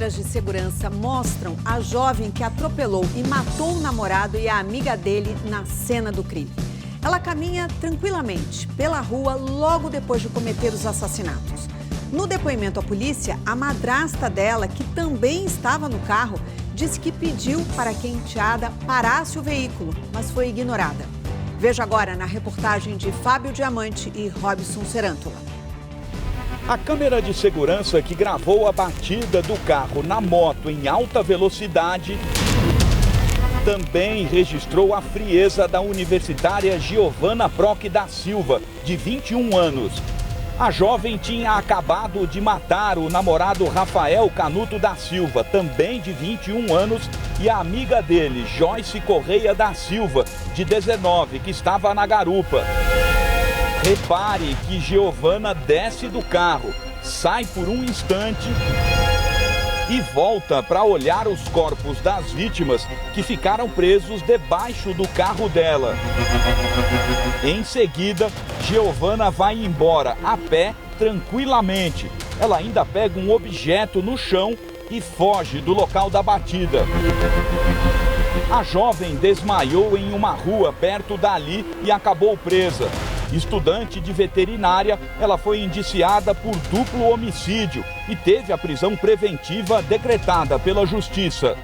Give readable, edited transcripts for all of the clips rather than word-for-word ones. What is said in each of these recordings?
câmeras de segurança mostram a jovem que atropelou e matou o namorado e a amiga dele na cena do crime. Ela caminha tranquilamente pela rua logo depois de cometer os assassinatos. No depoimento à polícia, a madrasta dela, que também estava no carro, disse que pediu para que a enteada parasse o veículo, mas foi ignorada. Veja agora na reportagem de Fábio Diamante e Robson Serântula. A câmera de segurança que gravou a batida do carro na moto em alta velocidade também registrou a frieza da universitária Giovana Proc da Silva, de 21 anos. A jovem tinha acabado de matar o namorado Rafael Canuto da Silva, também de 21 anos, e a amiga dele, Joyce Correia da Silva, de 19, que estava na garupa. Repare que Giovana desce do carro, sai por um instante e volta para olhar os corpos das vítimas que ficaram presos debaixo do carro dela. Em seguida, Giovana vai embora a pé tranquilamente. Ela ainda pega um objeto no chão e foge do local da batida. A jovem desmaiou em uma rua perto dali e acabou presa. Estudante de veterinária, ela foi indiciada por duplo homicídio e teve a prisão preventiva decretada pela Justiça.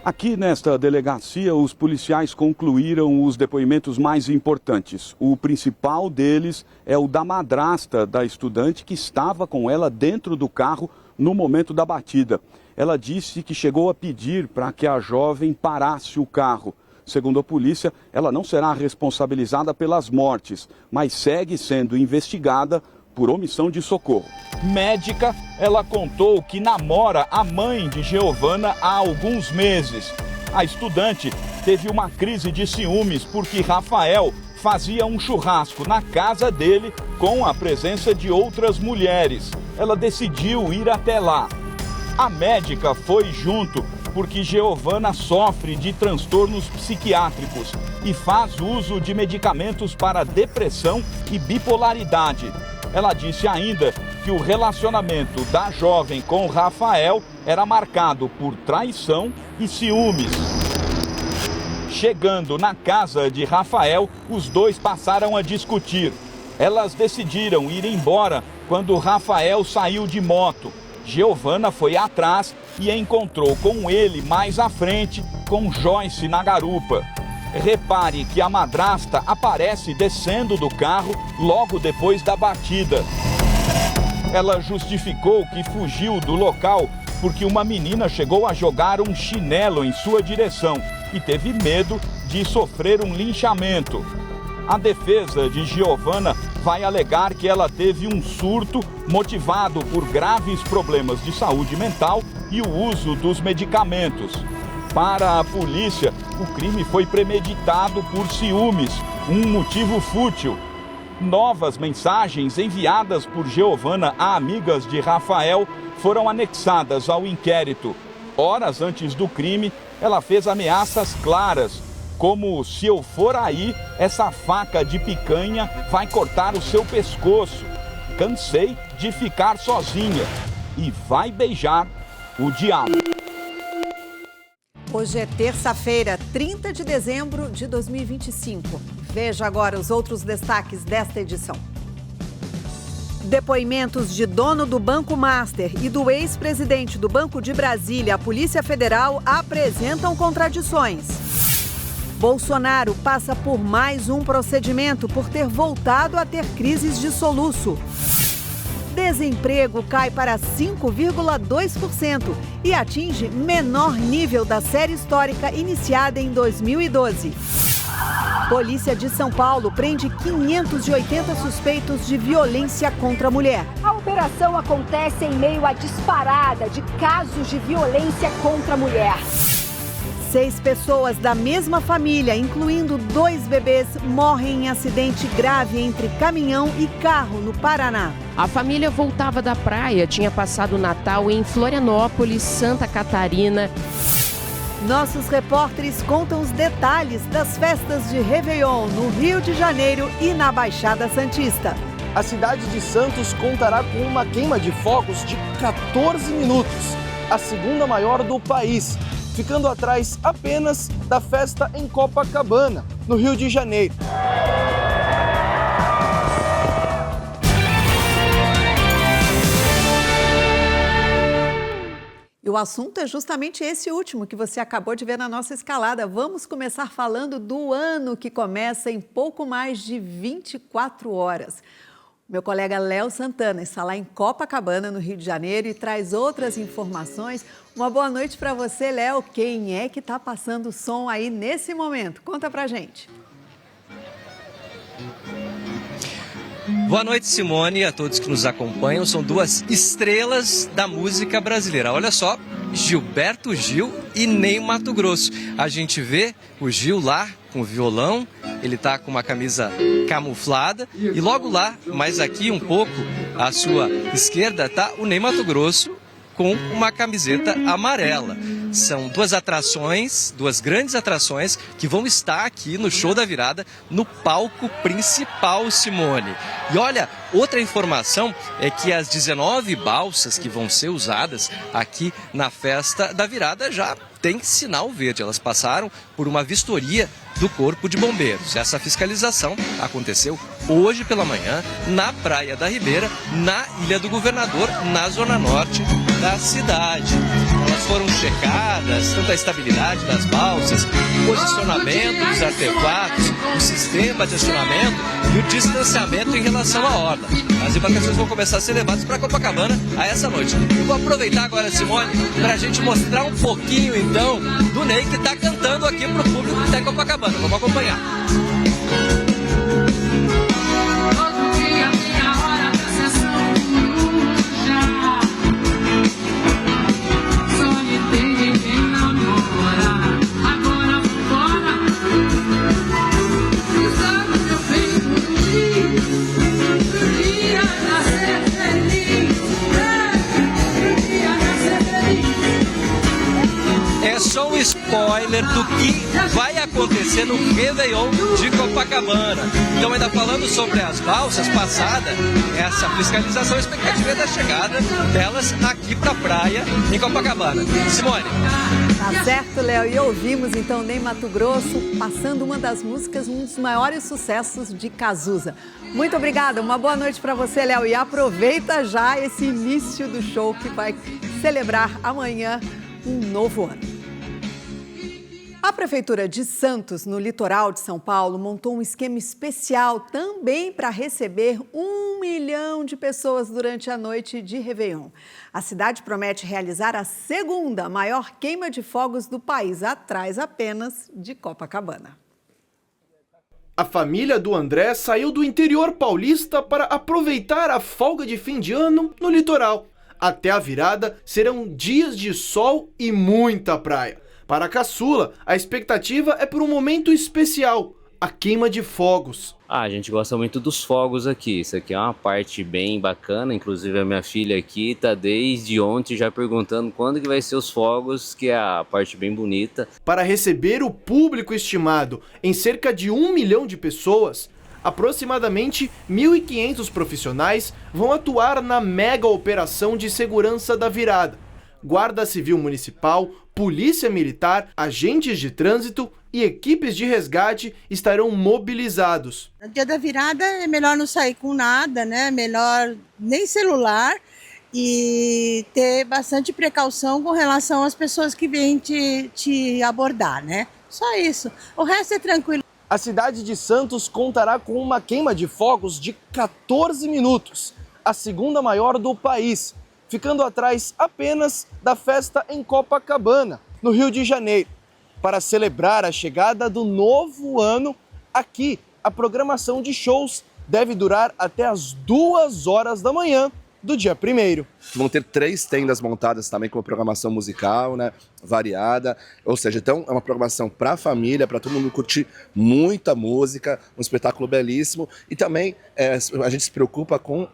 Aqui nesta delegacia, os policiais concluíram os depoimentos mais importantes. O principal deles é o da madrasta da estudante que estava com ela dentro do carro no momento da batida. Ela disse que chegou a pedir para que a jovem parasse o carro. Segundo a polícia, ela não será responsabilizada pelas mortes, mas segue sendo investigada por omissão de socorro. Médica, ela contou que namora a mãe de Giovana há alguns meses. A estudante teve uma crise de ciúmes porque Rafael fazia um churrasco na casa dele com a presença de outras mulheres. Ela decidiu ir até lá. A médica foi junto porque Giovana sofre de transtornos psiquiátricos e faz uso de medicamentos para depressão e bipolaridade. Ela disse ainda que o relacionamento da jovem com Rafael era marcado por traição e ciúmes. Chegando na casa de Rafael, os dois passaram a discutir. Elas decidiram ir embora quando Rafael saiu de moto. Giovana foi atrás e encontrou com ele mais à frente, com Joyce na garupa. Repare que a madrasta aparece descendo do carro logo depois da batida. Ela justificou que fugiu do local porque uma menina chegou a jogar um chinelo em sua direção e teve medo de sofrer um linchamento. A defesa de Giovana vai alegar que ela teve um surto motivado por graves problemas de saúde mental e o uso dos medicamentos. Para a polícia, o crime foi premeditado por ciúmes, um motivo fútil. Novas mensagens enviadas por Giovana a amigas de Rafael foram anexadas ao inquérito. Horas antes do crime, ela fez ameaças claras, como: se eu for aí, essa faca de picanha vai cortar o seu pescoço. Cansei de ficar sozinha. E vai beijar o diabo. Hoje é terça-feira, 30 de dezembro de 2025. Veja agora os outros destaques desta edição. Depoimentos de dono do Banco Master e do ex-presidente do Banco de Brasília, a Polícia Federal, apresentam contradições. Bolsonaro passa por mais um procedimento por ter voltado a ter crises de soluço. Desemprego cai para 5,2% e atinge menor nível da série histórica iniciada em 2012. Polícia de São Paulo prende 580 suspeitos de violência contra a mulher. A operação acontece em meio à disparada de casos de violência contra a mulher. 6 pessoas da mesma família, incluindo 2 bebês, morrem em acidente grave entre caminhão e carro no Paraná. A família voltava da praia, tinha passado o Natal em Florianópolis, Santa Catarina. Nossos repórteres contam os detalhes das festas de Réveillon no Rio de Janeiro e na Baixada Santista. A cidade de Santos contará com uma queima de fogos de 14 minutos. a segunda maior do país, ficando atrás apenas da festa em Copacabana, no Rio de Janeiro. E o assunto é justamente esse último que você acabou de ver na nossa escalada. Vamos começar falando do ano que começa em pouco mais de 24 horas. Meu colega Léo Santana está lá em Copacabana, no Rio de Janeiro, e traz outras informações. Uma boa noite para você, Léo. Quem é que está passando o som aí nesse momento? Conta pra gente. Boa noite, Simone, e a todos que nos acompanham. São duas estrelas da música brasileira. Olha só, Gilberto Gil e Ney Matogrosso. A gente vê o Gil lá com o violão, ele tá com uma camisa camuflada, e logo lá, mais aqui um pouco à sua esquerda, tá o Ney Matogrosso com uma camiseta amarela. São duas atrações, duas grandes atrações que vão estar aqui no Show da Virada, no palco principal, Simone. E olha, outra informação é que as 19 balsas que vão ser usadas aqui na Festa da Virada já tem sinal verde. Elas passaram por uma vistoria do Corpo de Bombeiros. Essa fiscalização aconteceu hoje pela manhã na Praia da Ribeira, na Ilha do Governador, na zona norte da cidade. Elas foram checadas, tanto a estabilidade das balsas, o posicionamento dos artefatos, o sistema de acionamento e o distanciamento em relação à orla. As embarcações vão começar a ser levadas para Copacabana a essa noite. Eu vou aproveitar agora, Simone, para a gente mostrar um pouquinho, então, do Ney que está cantando aqui para o público que está em Copacabana. Vamos acompanhar. É só um spoiler do que vai acontecer no Réveillon de Copacabana. Então, ainda falando sobre as balsas passadas, essa fiscalização, a expectativa é da chegada delas aqui para a praia em Copacabana. Simone. Tá certo, Léo. E ouvimos então Ney Matogrosso passando uma das músicas, um dos maiores sucessos de Cazuza. Muito obrigada, uma boa noite para você, Léo. E aproveita já esse início do show que vai celebrar amanhã um novo ano. A Prefeitura de Santos, no litoral de São Paulo, montou um esquema especial também para receber 1 milhão de pessoas durante a noite de Réveillon. A cidade promete realizar a segunda maior queima de fogos do país, atrás apenas de Copacabana. A família do André saiu do interior paulista para aproveitar a folga de fim de ano no litoral. Até a virada serão dias de sol e muita praia. Para a caçula, a expectativa é por um momento especial, a queima de fogos. A gente gosta muito dos fogos aqui, isso aqui é uma parte bem bacana, inclusive a minha filha aqui está desde ontem já perguntando quando que vai ser os fogos, que é a parte bem bonita. Para receber o público estimado em cerca de 1 milhão de pessoas, aproximadamente 1.500 profissionais vão atuar na mega operação de segurança da virada. Guarda Civil Municipal, Polícia Militar, agentes de trânsito e equipes de resgate estarão mobilizados. No dia da virada é melhor não sair com nada, né? Melhor nem celular e ter bastante precaução com relação às pessoas que vêm te abordar, né? Só isso. O resto é tranquilo. A cidade de Santos contará com uma queima de fogos de 14 minutos, a segunda maior do país, ficando atrás apenas da festa em Copacabana, no Rio de Janeiro. Para celebrar a chegada do novo ano, aqui a programação de shows deve durar até as 2 horas da manhã do dia 1º. Vão ter 3 tendas montadas também com uma programação musical, né, variada, ou seja, então é uma programação para a família, para todo mundo curtir muita música, um espetáculo belíssimo e também a gente se preocupa com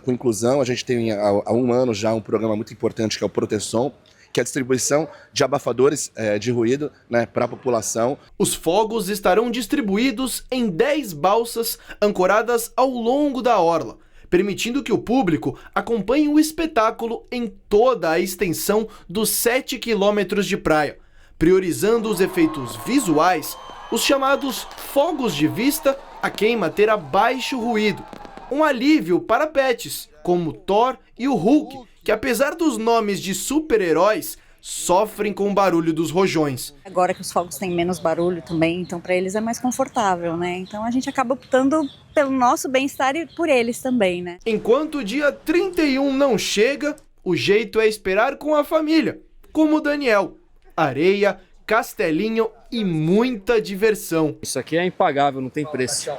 inclusão. A gente tem há 1 ano já um programa muito importante que é o Proteção, que é a distribuição de abafadores de ruído, né, para a população. Os fogos estarão distribuídos em 10 balsas ancoradas ao longo da orla. permitindo que o público acompanhe o espetáculo em toda a extensão dos 7 quilômetros de praia, priorizando os efeitos visuais. Os chamados fogos de vista, a queima terá baixo ruído. Um alívio para pets, como Thor e o Hulk, que apesar dos nomes de super-heróis, sofrem com o barulho dos rojões. Agora que os fogos têm menos barulho também, então para eles é mais confortável, né? Então a gente acaba optando pelo nosso bem-estar e por eles também, né? Enquanto o dia 31 não chega, o jeito é esperar com a família, como o Daniel. Areia, castelinho e muita diversão. Isso aqui é impagável, não tem preço.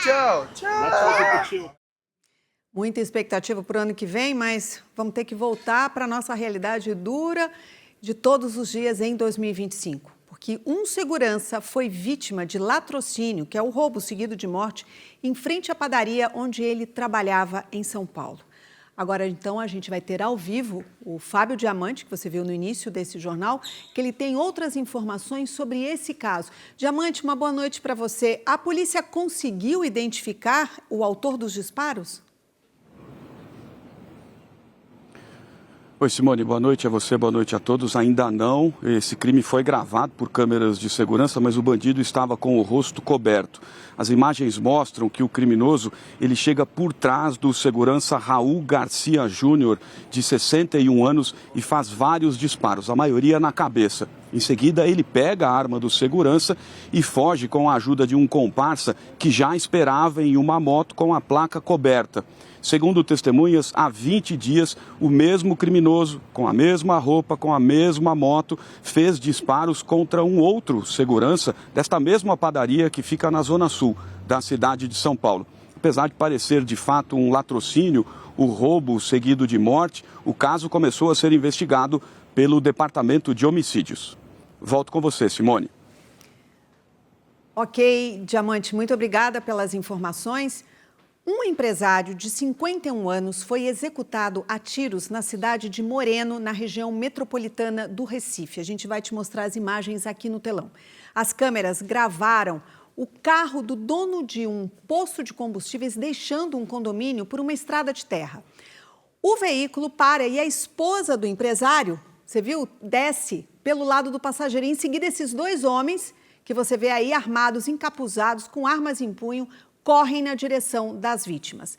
Tchau, tchau. Muita expectativa para o ano que vem, mas vamos ter que voltar para a nossa realidade dura de todos os dias em 2025. Porque um segurança foi vítima de latrocínio, que é o roubo seguido de morte, em frente à padaria onde ele trabalhava em São Paulo. Agora, então, a gente vai ter ao vivo o Fábio Diamante, que você viu no início desse jornal, que ele tem outras informações sobre esse caso. Diamante, uma boa noite para você. A polícia conseguiu identificar o autor dos disparos? Oi, Simone, boa noite a você, boa noite a todos. Ainda não, esse crime foi gravado por câmeras de segurança, mas o bandido estava com o rosto coberto. As imagens mostram que o criminoso, ele chega por trás do segurança Raul Garcia Júnior, de 61 anos, e faz vários disparos, a maioria na cabeça. Em seguida, ele pega a arma do segurança e foge com a ajuda de um comparsa que já esperava em uma moto com a placa coberta. Segundo testemunhas, há 20 dias, o mesmo criminoso, com a mesma roupa, com a mesma moto, fez disparos contra um outro segurança desta mesma padaria que fica na zona sul da cidade de São Paulo. Apesar de parecer de fato um latrocínio, o roubo seguido de morte, o caso começou a ser investigado pelo Departamento de Homicídios. Volto com você, Simone. Ok, Diamante, muito obrigada pelas informações. Um empresário de 51 anos foi executado a tiros na cidade de Moreno, na região metropolitana do Recife. A gente vai te mostrar as imagens aqui no telão. As câmeras gravaram o carro do dono de um posto de combustíveis deixando um condomínio por uma estrada de terra. O veículo para e a esposa do empresário, você viu, desce pelo lado do passageiro. Em seguida, esses dois homens, que você vê aí armados, encapuzados, com armas em punho, correm na direção das vítimas.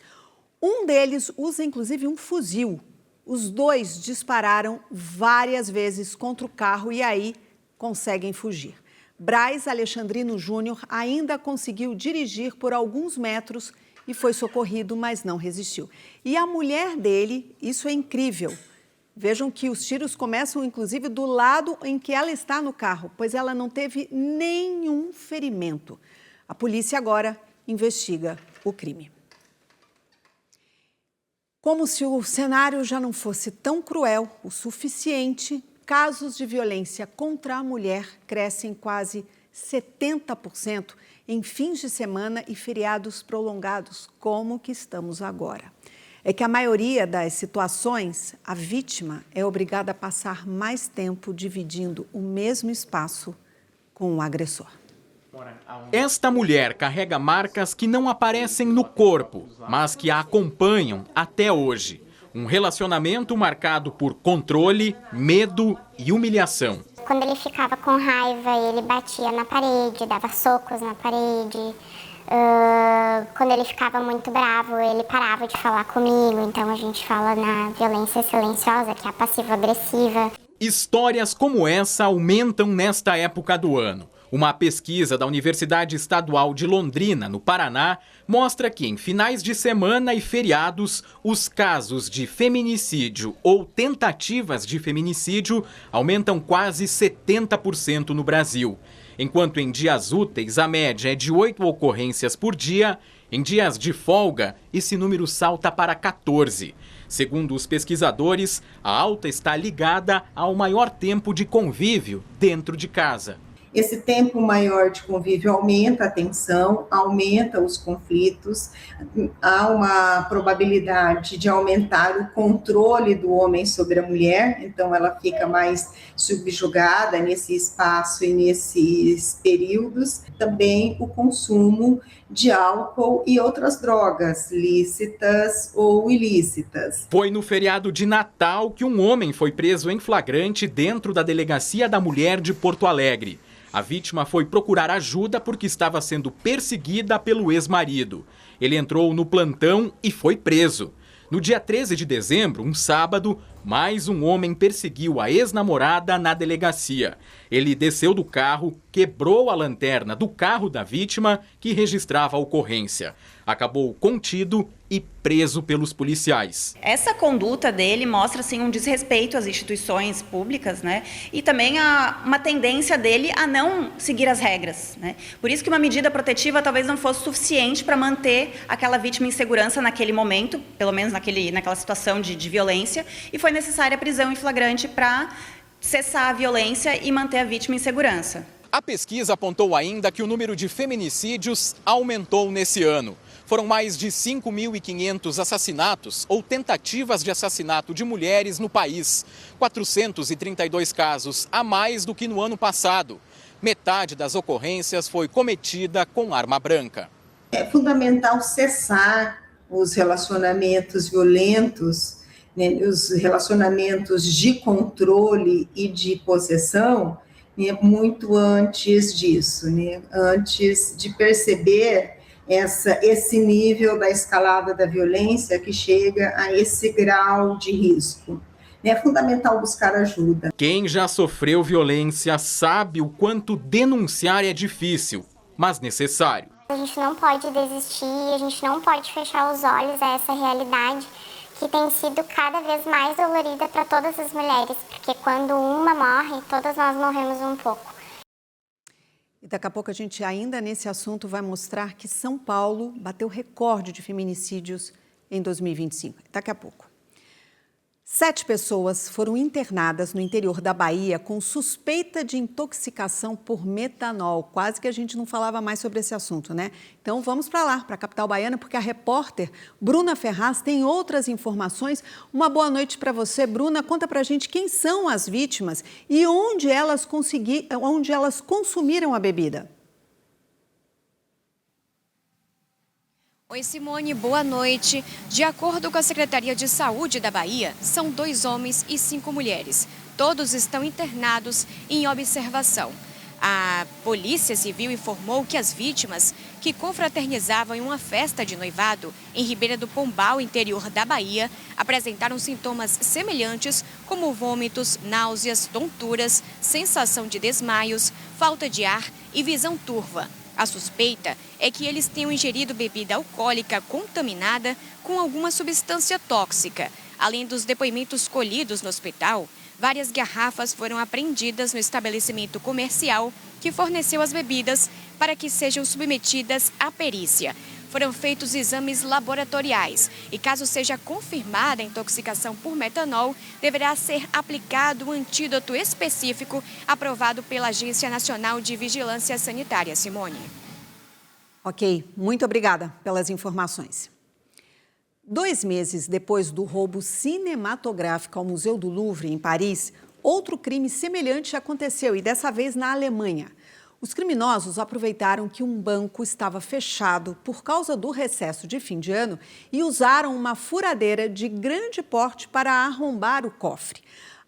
Um deles usa, inclusive, um fuzil. Os dois dispararam várias vezes contra o carro e aí conseguem fugir. Braz Alexandrino Júnior ainda conseguiu dirigir por alguns metros e foi socorrido, mas não resistiu. E a mulher dele, isso é incrível. Vejam que os tiros começam, inclusive, do lado em que ela está no carro, pois ela não teve nenhum ferimento. A polícia agora investiga o crime. Como se o cenário já não fosse tão cruel o suficiente, casos de violência contra a mulher crescem quase 70% em fins de semana e feriados prolongados, como que estamos agora. É que a maioria das situações, a vítima é obrigada a passar mais tempo dividindo o mesmo espaço com o agressor. Esta mulher carrega marcas que não aparecem no corpo, mas que a acompanham até hoje. Um relacionamento marcado por controle, medo e humilhação. Quando ele ficava com raiva, ele batia na parede, dava socos na parede. Quando ele ficava muito bravo, ele parava de falar comigo. Então a gente fala na violência silenciosa, que é a passivo-agressiva. Histórias como essa aumentam nesta época do ano. Uma pesquisa da Universidade Estadual de Londrina, no Paraná, mostra que em finais de semana e feriados, os casos de feminicídio ou tentativas de feminicídio aumentam quase 70% no Brasil. Enquanto em dias úteis a média é de 8 ocorrências por dia, em dias de folga esse número salta para 14. Segundo os pesquisadores, a alta está ligada ao maior tempo de convívio dentro de casa. Esse tempo maior de convívio aumenta a tensão, aumenta os conflitos, há uma probabilidade de aumentar o controle do homem sobre a mulher, então ela fica mais subjugada nesse espaço e nesses períodos. Também o consumo de álcool e outras drogas, lícitas ou ilícitas. Foi no feriado de Natal que um homem foi preso em flagrante dentro da Delegacia da Mulher de Porto Alegre. A vítima foi procurar ajuda porque estava sendo perseguida pelo ex-marido. Ele entrou no plantão e foi preso. No dia 13 de dezembro, um sábado, mais um homem perseguiu a ex-namorada na delegacia. Ele desceu do carro, quebrou a lanterna do carro da vítima, que registrava a ocorrência. Acabou contido e preso pelos policiais. Essa conduta dele mostra assim, um desrespeito às instituições públicas, né? E também uma tendência dele a não seguir as regras, né? Por isso que uma medida protetiva talvez não fosse suficiente para manter aquela vítima em segurança naquele momento, pelo menos naquela situação de violência, e foi necessária a prisão em flagrante para cessar a violência e manter a vítima em segurança. A pesquisa apontou ainda que o número de feminicídios aumentou nesse ano. Foram mais de 5.500 assassinatos ou tentativas de assassinato de mulheres no país. 432 casos a mais do que no ano passado. Metade das ocorrências foi cometida com arma branca. É fundamental cessar os relacionamentos violentos, né, os relacionamentos de controle e de possessão, né, muito antes disso, né, antes de perceber esse nível da escalada da violência que chega a esse grau de risco. É fundamental buscar ajuda. Quem já sofreu violência sabe o quanto denunciar é difícil, mas necessário. A gente não pode desistir, a gente não pode fechar os olhos a essa realidade que tem sido cada vez mais dolorida para todas as mulheres, porque quando uma morre, todas nós morremos um pouco. E daqui a pouco a gente ainda nesse assunto vai mostrar que São Paulo bateu recorde de feminicídios em 2025. Daqui a pouco. 7 pessoas foram internadas no interior da Bahia com suspeita de intoxicação por metanol. Quase que a gente não falava mais sobre esse assunto, né? Então vamos para lá, para a capital baiana, porque a repórter Bruna Ferraz tem outras informações. Uma boa noite para você, Bruna. Conta para a gente quem são as vítimas e onde elas consumiram a bebida. Oi, Simone, boa noite. De acordo com a Secretaria de Saúde da Bahia, são 2 homens e 5 mulheres. Todos estão internados em observação. A Polícia Civil informou que as vítimas, que confraternizavam em uma festa de noivado em Ribeira do Pombal, interior da Bahia, apresentaram sintomas semelhantes como vômitos, náuseas, tonturas, sensação de desmaios, falta de ar e visão turva. A suspeita é que eles tenham ingerido bebida alcoólica contaminada com alguma substância tóxica. Além dos depoimentos colhidos no hospital, várias garrafas foram apreendidas no estabelecimento comercial que forneceu as bebidas para que sejam submetidas à perícia. Foram feitos exames laboratoriais e, caso seja confirmada a intoxicação por metanol, deverá ser aplicado um antídoto específico aprovado pela Agência Nacional de Vigilância Sanitária. Simone. Ok, muito obrigada pelas informações. 2 meses depois do roubo cinematográfico ao Museu do Louvre, em Paris, outro crime semelhante aconteceu, e dessa vez na Alemanha. Os criminosos aproveitaram que um banco estava fechado por causa do recesso de fim de ano e usaram uma furadeira de grande porte para arrombar o cofre.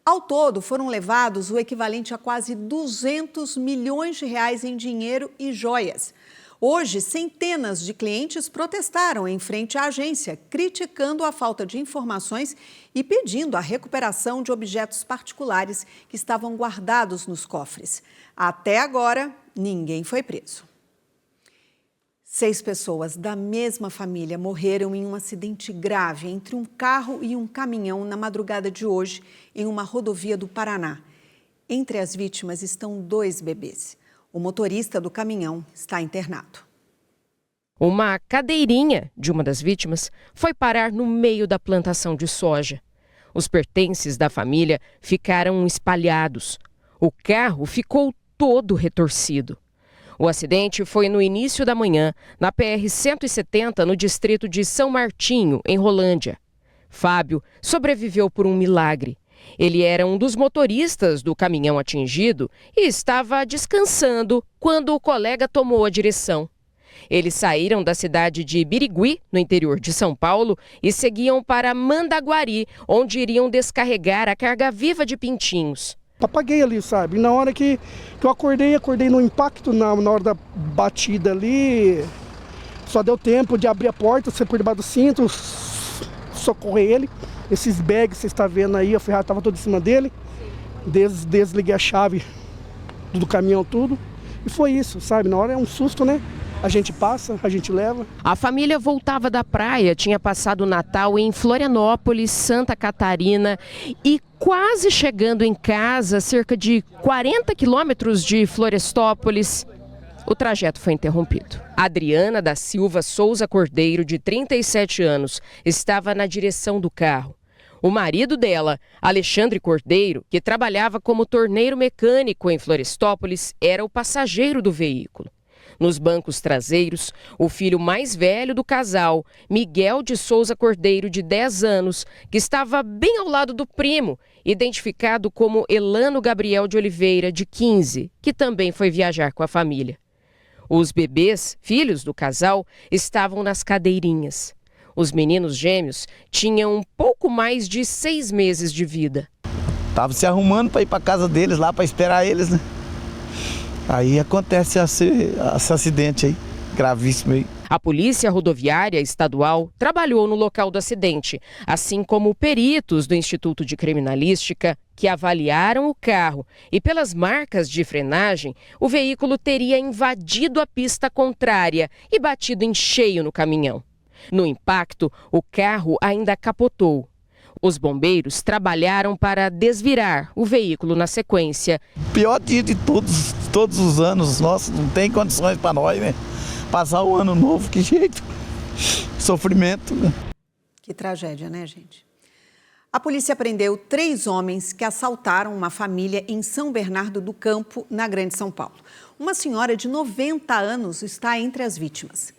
Ao todo, foram levados o equivalente a quase 200 milhões de reais em dinheiro e joias. Hoje, centenas de clientes protestaram em frente à agência, criticando a falta de informações e pedindo a recuperação de objetos particulares que estavam guardados nos cofres. Até agora, ninguém foi preso. 6 pessoas da mesma família morreram em um acidente grave entre um carro e um caminhão na madrugada de hoje, em uma rodovia do Paraná. Entre as vítimas estão 2 bebês. O motorista do caminhão está internado. Uma cadeirinha de uma das vítimas foi parar no meio da plantação de soja. Os pertences da família ficaram espalhados. O carro ficou todo retorcido. O acidente foi no início da manhã, na PR-170, no distrito de São Martinho, em Rolândia. Fábio sobreviveu por um milagre. Ele era um dos motoristas do caminhão atingido e estava descansando quando o colega tomou a direção. Eles saíram da cidade de Birigui, no interior de São Paulo, e seguiam para Mandaguari, onde iriam descarregar a carga viva de pintinhos. Apaguei ali, sabe? Na hora que eu acordei no impacto, na hora da batida ali. Só deu tempo de abrir a porta, sair por debaixo do cinto, socorrer ele. Esses bags que você está vendo aí, a ferrada estava toda em cima dele. Desliguei a chave do caminhão, tudo. E foi isso, sabe? Na hora é um susto, né? A gente passa, a gente leva. A família voltava da praia, tinha passado o Natal em Florianópolis, Santa Catarina, e quase chegando em casa, cerca de 40 quilômetros de Florestópolis, o trajeto foi interrompido. Adriana da Silva Souza Cordeiro, de 37 anos, estava na direção do carro. O marido dela, Alexandre Cordeiro, que trabalhava como torneiro mecânico em Florestópolis, era o passageiro do veículo. Nos bancos traseiros, o filho mais velho do casal, Miguel de Souza Cordeiro, de 10 anos, que estava bem ao lado do primo, identificado como Elano Gabriel de Oliveira, de 15, que também foi viajar com a família. Os bebês, filhos do casal, estavam nas cadeirinhas. Os meninos gêmeos tinham um pouco mais de 6 meses de vida. Estavam se arrumando para ir para casa deles lá, para esperar eles, né? Aí acontece esse acidente aí, gravíssimo aí. A Polícia Rodoviária Estadual trabalhou no local do acidente, assim como peritos do Instituto de Criminalística, que avaliaram o carro. E pelas marcas de frenagem, o veículo teria invadido a pista contrária e batido em cheio no caminhão. No impacto, o carro ainda capotou. Os bombeiros trabalharam para desvirar o veículo na sequência. Pior dia de todos os anos, nossa, não tem condições para nós, né? Passar o ano novo, que jeito? Sofrimento. Que tragédia, né, gente? A polícia prendeu 3 homens que assaltaram uma família em São Bernardo do Campo, na Grande São Paulo. Uma senhora de 90 anos está entre as vítimas.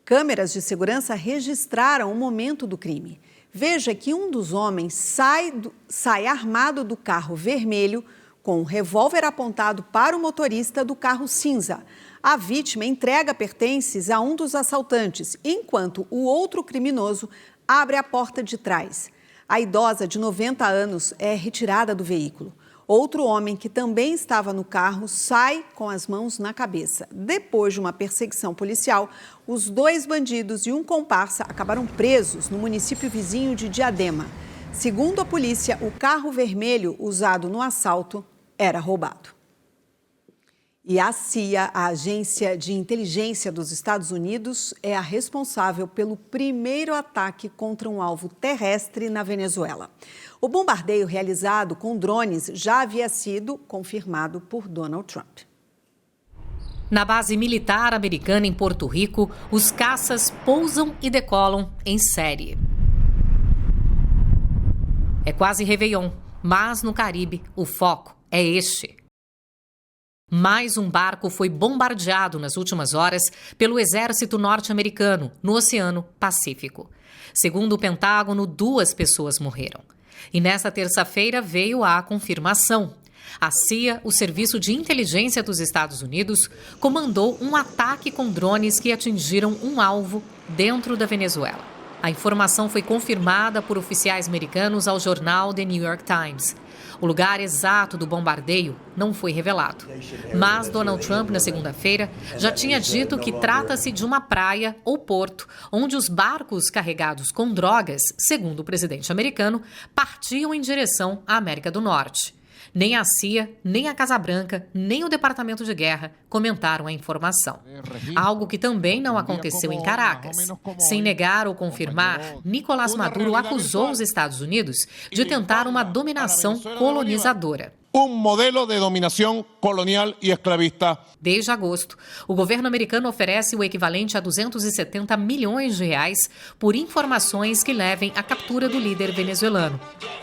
Câmeras de segurança registraram o momento do crime. Veja que um dos homens sai armado do carro vermelho com um revólver apontado para o motorista do carro cinza. A vítima entrega pertences a um dos assaltantes, enquanto o outro criminoso abre a porta de trás. A idosa de 90 anos é retirada do veículo. Outro homem, que também estava no carro, sai com as mãos na cabeça. Depois de uma perseguição policial, os 2 bandidos e um comparsa acabaram presos no município vizinho de Diadema. Segundo a polícia, o carro vermelho usado no assalto era roubado. E a CIA, a Agência de Inteligência dos Estados Unidos, é a responsável pelo primeiro ataque contra um alvo terrestre na Venezuela. O bombardeio realizado com drones já havia sido confirmado por Donald Trump. Na base militar americana em Porto Rico, os caças pousam e decolam em série. É quase Réveillon, mas no Caribe o foco é este. Mais um barco foi bombardeado nas últimas horas pelo exército norte-americano no Oceano Pacífico. Segundo o Pentágono, 2 pessoas morreram. E nesta terça-feira veio a confirmação. A CIA, o Serviço de Inteligência dos Estados Unidos, comandou um ataque com drones que atingiram um alvo dentro da Venezuela. A informação foi confirmada por oficiais americanos ao jornal The New York Times. O lugar exato do bombardeio não foi revelado. Mas Donald Trump, na segunda-feira, já tinha dito que trata-se de uma praia ou porto, onde os barcos carregados com drogas, segundo o presidente americano, partiam em direção à América do Norte. Nem a CIA, nem a Casa Branca, nem o Departamento de Guerra comentaram a informação. Algo que também não aconteceu em Caracas. Sem negar ou confirmar, Nicolás Maduro acusou os Estados Unidos de tentar uma dominação colonizadora. modelo de dominação colonial e escravista. Desde agosto, o governo americano oferece o equivalente a 270 milhões de reais por informações que levem à captura do líder venezuelano.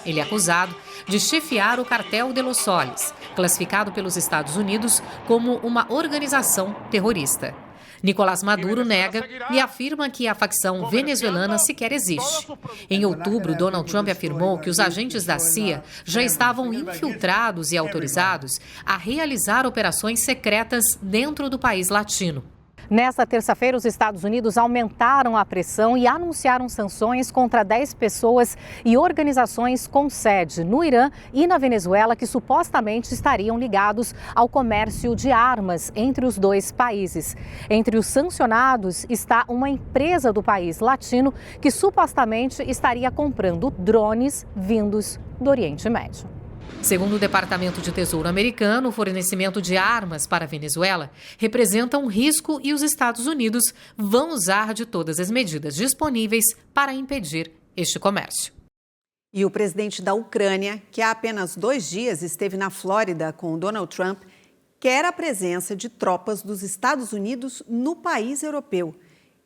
Ele é acusado de chefiar o Cartel de los Soles, classificado pelos Estados Unidos como uma organização terrorista. Nicolás Maduro nega e afirma que a facção venezuelana sequer existe. Em outubro, Donald Trump afirmou que os agentes da CIA já estavam infiltrados e autorizados a realizar operações secretas dentro do país latino. Nesta terça-feira, os Estados Unidos aumentaram a pressão e anunciaram sanções contra 10 pessoas e organizações com sede no Irã e na Venezuela que supostamente estariam ligados ao comércio de armas entre os dois países. Entre os sancionados está uma empresa do país latino que supostamente estaria comprando drones vindos do Oriente Médio. Segundo o Departamento de Tesouro americano, o fornecimento de armas para a Venezuela representa um risco e os Estados Unidos vão usar de todas as medidas disponíveis para impedir este comércio. E o presidente da Ucrânia, que há apenas 2 dias esteve na Flórida com Donald Trump, quer a presença de tropas dos Estados Unidos no país europeu.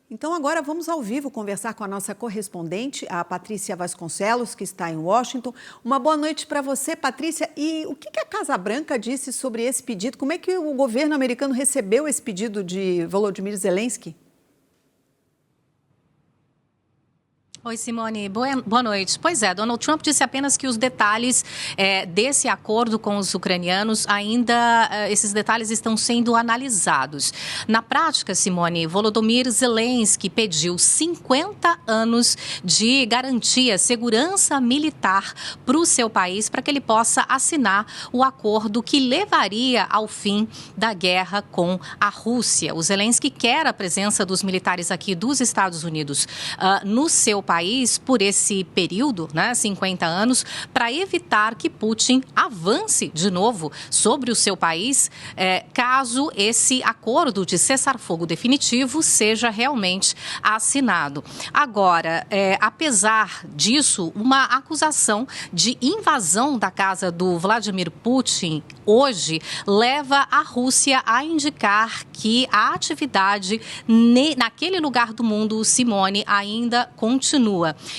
Então agora vamos ao vivo conversar com a nossa correspondente, a Patrícia Vasconcelos, que está em Washington. Uma boa noite para você, Patrícia. E o que a Casa Branca disse sobre esse pedido? Como é que o governo americano recebeu esse pedido de Volodymyr Zelensky? Oi, Simone. Boa noite. Pois é, Donald Trump disse apenas que os detalhes desse acordo com os ucranianos esses detalhes estão sendo analisados. Na prática, Simone, Volodymyr Zelensky pediu 50 anos de garantia, segurança militar para o seu país, para que ele possa assinar o acordo que levaria ao fim da guerra com a Rússia. O Zelensky quer a presença dos militares aqui dos Estados Unidos no seu país por esse período, 50 anos, para evitar que Putin avance de novo sobre o seu país, caso esse acordo de cessar-fogo definitivo seja realmente assinado. Agora, apesar disso, uma acusação de invasão da casa do Vladimir Putin hoje leva a Rússia a indicar que a atividade naquele lugar do mundo, Simone, ainda continua.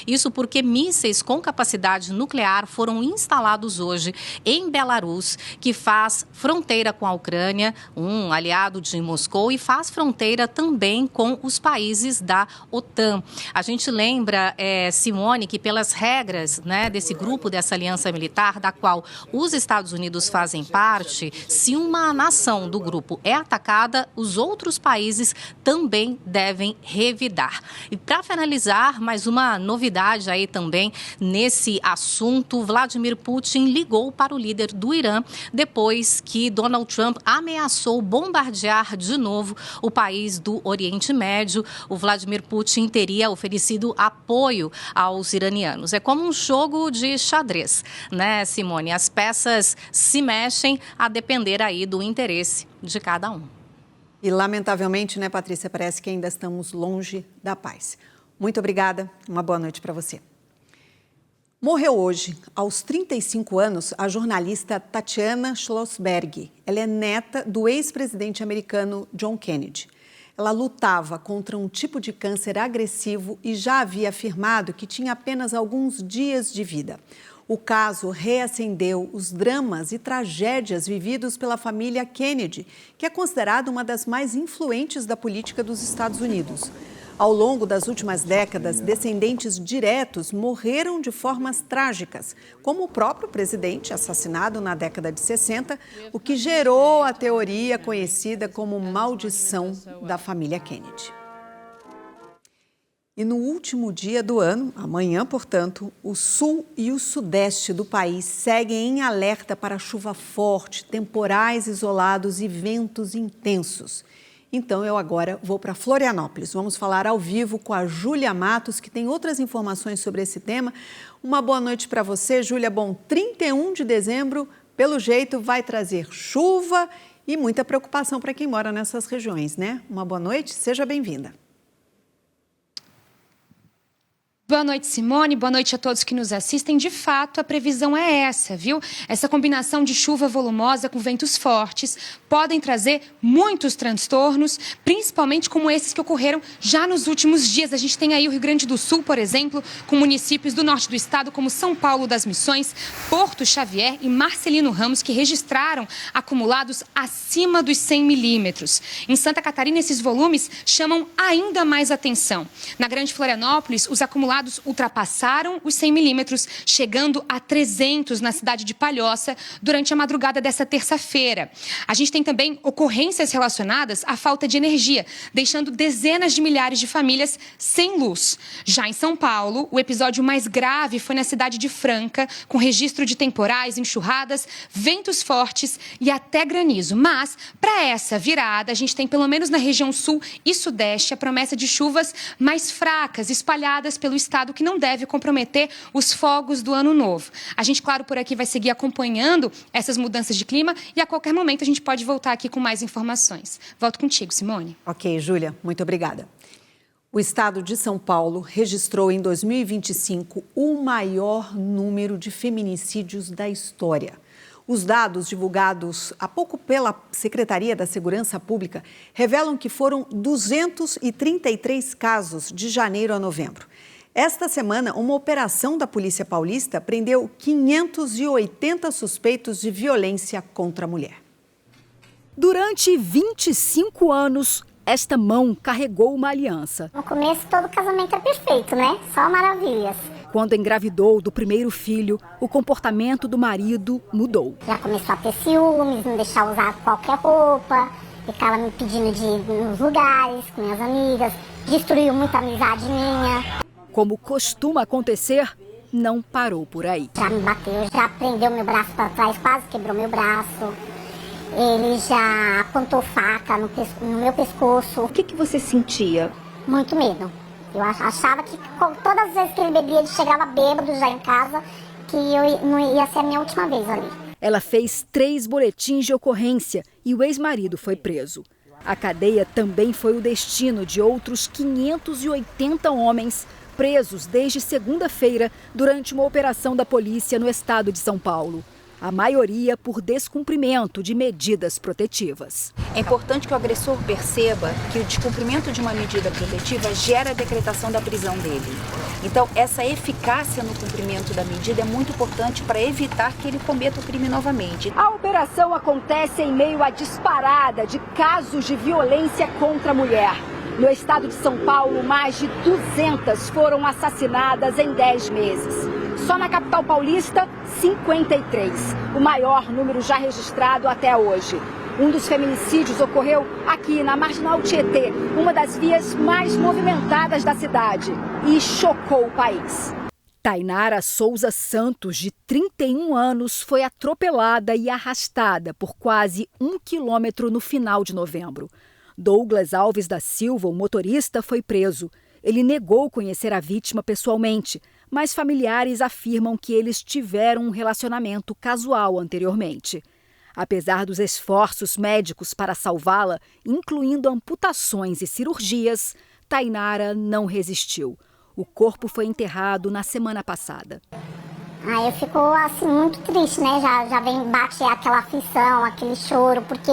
Isso porque mísseis com capacidade nuclear foram instalados hoje em Belarus, que faz fronteira com a Ucrânia, um aliado de Moscou, e faz fronteira também com os países da OTAN. A gente lembra, Simone, que pelas regras desse grupo, dessa aliança militar, da qual os Estados Unidos fazem parte, se uma nação do grupo é atacada, os outros países também devem revidar. E para finalizar, mais uma novidade aí também nesse assunto, Vladimir Putin ligou para o líder do Irã depois que Donald Trump ameaçou bombardear de novo o país do Oriente Médio. O Vladimir Putin teria oferecido apoio aos iranianos. É como um jogo de xadrez, Simone? As peças se mexem a depender aí do interesse de cada um. E lamentavelmente, Patrícia, parece que ainda estamos longe da paz. Muito obrigada, uma boa noite para você. Morreu hoje, aos 35 anos, a jornalista Tatiana Schlossberg. Ela é neta do ex-presidente americano John Kennedy. Ela lutava contra um tipo de câncer agressivo e já havia afirmado que tinha apenas alguns dias de vida. O caso reacendeu os dramas e tragédias vividos pela família Kennedy, que é considerada uma das mais influentes da política dos Estados Unidos. Ao longo das últimas décadas, descendentes diretos morreram de formas trágicas, como o próprio presidente, assassinado na década de 60, o que gerou a teoria conhecida como maldição da família Kennedy. E no último dia do ano, amanhã, portanto, o sul e o sudeste do país seguem em alerta para chuva forte, temporais isolados e ventos intensos. Então, eu agora vou para Florianópolis. Vamos falar ao vivo com a Júlia Matos, que tem outras informações sobre esse tema. Uma boa noite para você, Júlia. Bom, 31 de dezembro, pelo jeito, vai trazer chuva e muita preocupação para quem mora nessas regiões, né? Uma boa noite, seja bem-vinda. Boa noite, Simone. Boa noite a todos que nos assistem. De fato, a previsão é essa, viu? Essa combinação de chuva volumosa com ventos fortes podem trazer muitos transtornos, principalmente como esses que ocorreram já nos últimos dias. A gente tem aí o Rio Grande do Sul, por exemplo, com municípios do norte do estado, como São Paulo das Missões, Porto Xavier e Marcelino Ramos, que registraram acumulados acima dos 100 milímetros. Em Santa Catarina, esses volumes chamam ainda mais atenção. Na Grande Florianópolis, os acumulados ultrapassaram os 100 milímetros, chegando a 300 na cidade de Palhoça durante a madrugada dessa terça-feira. A gente tem também ocorrências relacionadas à falta de energia, deixando dezenas de milhares de famílias sem luz. Já em São Paulo, o episódio mais grave foi na cidade de Franca, com registro de temporais, enxurradas, ventos fortes e até granizo. Mas, para essa virada, a gente tem, pelo menos na região sul e sudeste, a promessa de chuvas mais fracas, espalhadas pelo estado, que não deve comprometer os fogos do ano novo. A gente, claro, por aqui vai seguir acompanhando essas mudanças de clima e a qualquer momento a gente pode voltar aqui com mais informações. Volto contigo, Simone. Ok, Júlia, muito obrigada. O estado de São Paulo registrou em 2025 o maior número de feminicídios da história. Os dados divulgados há pouco pela Secretaria da Segurança Pública revelam que foram 233 casos de janeiro a novembro. Esta semana, uma operação da Polícia Paulista prendeu 580 suspeitos de violência contra a mulher. Durante 25 anos, esta mão carregou uma aliança. No começo, todo casamento é perfeito, né? Só maravilhas. Quando engravidou do primeiro filho, o comportamento do marido mudou. Já começou a ter ciúmes, não deixar usar qualquer roupa, ficava me pedindo de ir nos lugares com minhas amigas, destruiu muita amizade minha. Como costuma acontecer, não parou por aí. Já me bateu, já prendeu meu braço para trás, quase quebrou meu braço. Ele já apontou faca no meu pescoço. O que você sentia? Muito medo. Eu achava que todas as vezes que ele bebia, ele chegava bêbado já em casa, que não ia ser a minha última vez ali. Ela fez 3 boletins de ocorrência e o ex-marido foi preso. A cadeia também foi o destino de outros 580 homens presos desde segunda-feira durante uma operação da polícia no estado de São Paulo. A maioria por descumprimento de medidas protetivas. É importante que o agressor perceba que o descumprimento de uma medida protetiva gera a decretação da prisão dele. Então, essa eficácia no cumprimento da medida é muito importante para evitar que ele cometa o crime novamente. A operação acontece em meio à disparada de casos de violência contra a mulher. No estado de São Paulo, mais de 200 foram assassinadas em 10 meses. Só na capital paulista, 53, o maior número já registrado até hoje. Um dos feminicídios ocorreu aqui na Marginal Tietê, uma das vias mais movimentadas da cidade, e chocou o país. Tainara Souza Santos, de 31 anos, foi atropelada e arrastada por quase 1 quilômetro no final de novembro. Douglas Alves da Silva, o motorista, foi preso. Ele negou conhecer a vítima pessoalmente, mas familiares afirmam que eles tiveram um relacionamento casual anteriormente. Apesar dos esforços médicos para salvá-la, incluindo amputações e cirurgias, Tainara não resistiu. O corpo foi enterrado na semana passada. Eu fico assim muito triste, né? Já bate aquela aflição, aquele choro, porque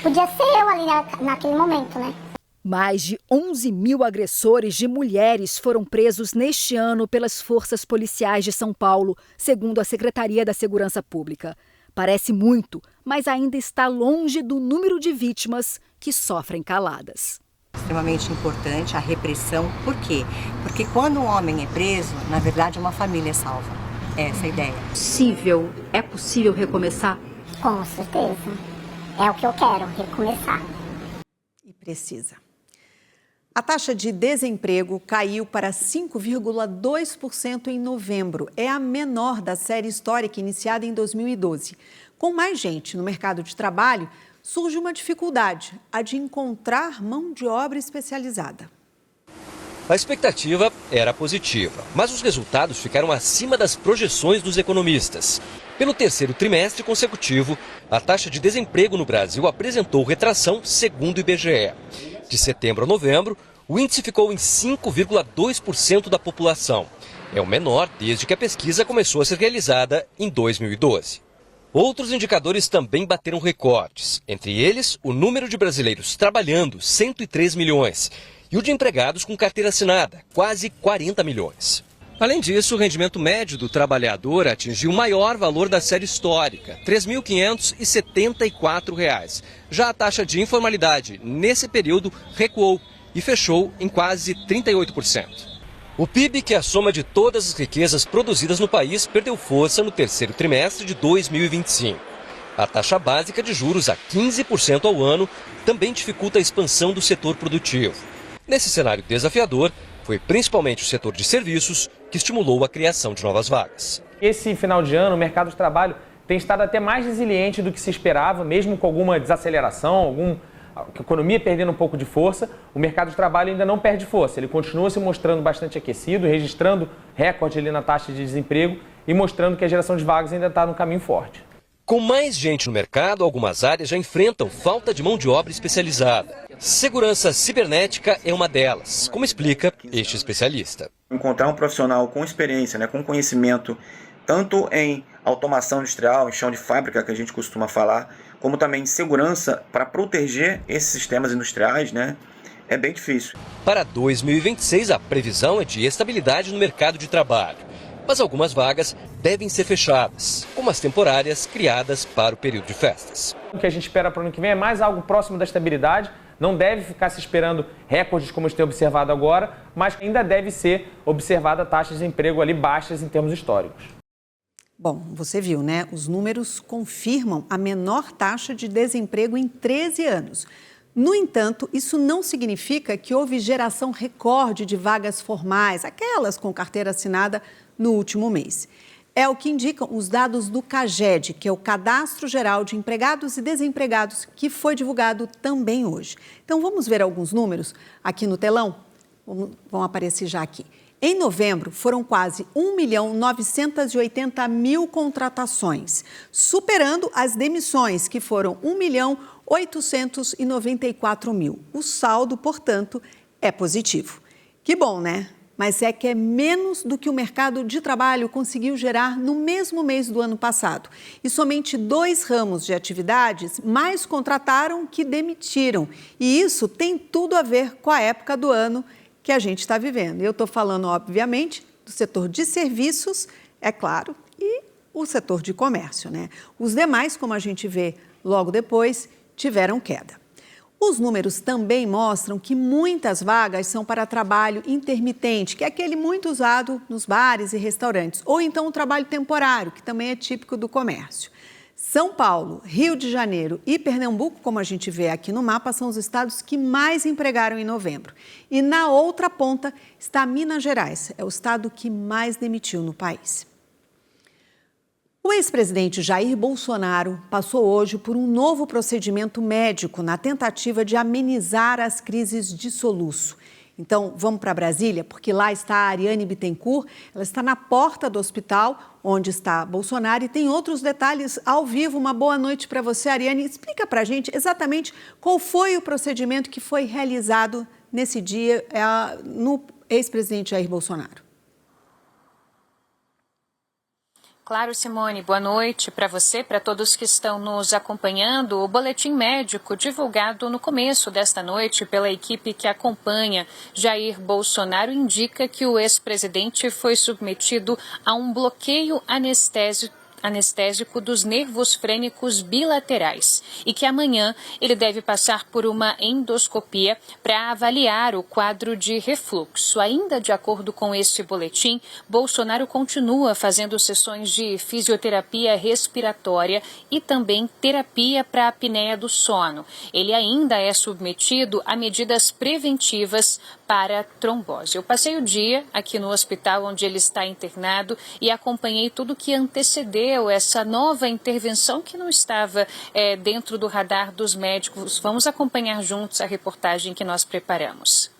podia ser eu ali naquele momento, né? Mais de 11 mil agressores de mulheres foram presos neste ano pelas forças policiais de São Paulo, segundo a Secretaria da Segurança Pública. Parece muito, mas ainda está longe do número de vítimas que sofrem caladas. Extremamente importante a repressão. Por quê? Porque quando um homem é preso, na verdade uma família é salva. Essa é a ideia. É possível recomeçar? Com certeza. É o que eu quero, recomeçar. E precisa. A taxa de desemprego caiu para 5,2% em novembro. É a menor da série histórica iniciada em 2012. Com mais gente no mercado de trabalho, surge uma dificuldade, a de encontrar mão de obra especializada. A expectativa era positiva, mas os resultados ficaram acima das projeções dos economistas. Pelo terceiro trimestre consecutivo, a taxa de desemprego no Brasil apresentou retração, segundo o IBGE. De setembro a novembro, o índice ficou em 5,2% da população. É o menor desde que a pesquisa começou a ser realizada em 2012. Outros indicadores também bateram recordes. Entre eles, o número de brasileiros trabalhando, 103 milhões, e o de empregados com carteira assinada, quase 40 milhões. Além disso, o rendimento médio do trabalhador atingiu o maior valor da série histórica, R$ 3.574. Já a taxa de informalidade, nesse período, recuou e fechou em quase 38%. O PIB, que é a soma de todas as riquezas produzidas no país, perdeu força no terceiro trimestre de 2025. A taxa básica de juros a 15% ao ano também dificulta a expansão do setor produtivo. Nesse cenário desafiador, foi principalmente o setor de serviços que estimulou a criação de novas vagas. Esse final de ano, o mercado de trabalho tem estado até mais resiliente do que se esperava, mesmo com alguma desaceleração, a economia perdendo um pouco de força, o mercado de trabalho ainda não perde força. Ele continua se mostrando bastante aquecido, registrando recorde ali na taxa de desemprego e mostrando que a geração de vagas ainda está no caminho forte. Com mais gente no mercado, algumas áreas já enfrentam falta de mão de obra especializada. Segurança cibernética é uma delas, como explica este especialista. Encontrar um profissional com experiência, com conhecimento, tanto em automação industrial, em chão de fábrica, que a gente costuma falar, como também segurança para proteger esses sistemas industriais, é bem difícil. Para 2026, a previsão é de estabilidade no mercado de trabalho. Mas algumas vagas devem ser fechadas, como as temporárias criadas para o período de festas. O que a gente espera para o ano que vem é mais algo próximo da estabilidade. Não deve ficar se esperando recordes como a gente tem observado agora, mas ainda deve ser observada taxas de emprego ali baixas em termos históricos. Bom, você viu, né? Os números confirmam a menor taxa de desemprego em 13 anos. No entanto, isso não significa que houve geração recorde de vagas formais, aquelas com carteira assinada, no último mês. É o que indicam os dados do CAGED, que é o Cadastro Geral de Empregados e Desempregados, que foi divulgado também hoje. Então, vamos ver alguns números aqui no telão? Vão aparecer já aqui. Em novembro, foram quase 1.980.000 contratações, superando as demissões, que foram 1.894.000. O saldo, portanto, é positivo. Que bom, né? Mas é que é menos do que o mercado de trabalho conseguiu gerar no mesmo mês do ano passado. E somente 2 ramos de atividades mais contrataram que demitiram. E isso tem tudo a ver com a época do ano que a gente está vivendo. Eu estou falando, obviamente, do setor de serviços, é claro, e o setor de comércio, né? Os demais, como a gente vê logo depois, tiveram queda. Os números também mostram que muitas vagas são para trabalho intermitente, que é aquele muito usado nos bares e restaurantes, ou então o trabalho temporário, que também é típico do comércio. São Paulo, Rio de Janeiro e Pernambuco, como a gente vê aqui no mapa, são os estados que mais empregaram em novembro. E na outra ponta está Minas Gerais, é o estado que mais demitiu no país. O ex-presidente Jair Bolsonaro passou hoje por um novo procedimento médico na tentativa de amenizar as crises de soluço. Então, vamos para Brasília, porque lá está a Ariane Bittencourt. Ela está na porta do hospital onde está Bolsonaro e tem outros detalhes ao vivo. Uma boa noite para você, Ariane. Explica para a gente exatamente qual foi o procedimento que foi realizado nesse dia no ex-presidente Jair Bolsonaro. Claro, Simone, boa noite para você, para todos que estão nos acompanhando. O boletim médico divulgado no começo desta noite pela equipe que acompanha Jair Bolsonaro indica que o ex-presidente foi submetido a um bloqueio anestésico dos nervos frênicos bilaterais e que amanhã ele deve passar por uma endoscopia para avaliar o quadro de refluxo. Ainda de acordo com este boletim, Bolsonaro continua fazendo sessões de fisioterapia respiratória e também terapia para a apneia do sono. Ele ainda é submetido a medidas preventivas para trombose. Eu passei o dia aqui no hospital onde ele está internado e acompanhei tudo que antecedeu essa nova intervenção que não estava dentro do radar dos médicos. Vamos acompanhar juntos a reportagem que nós preparamos.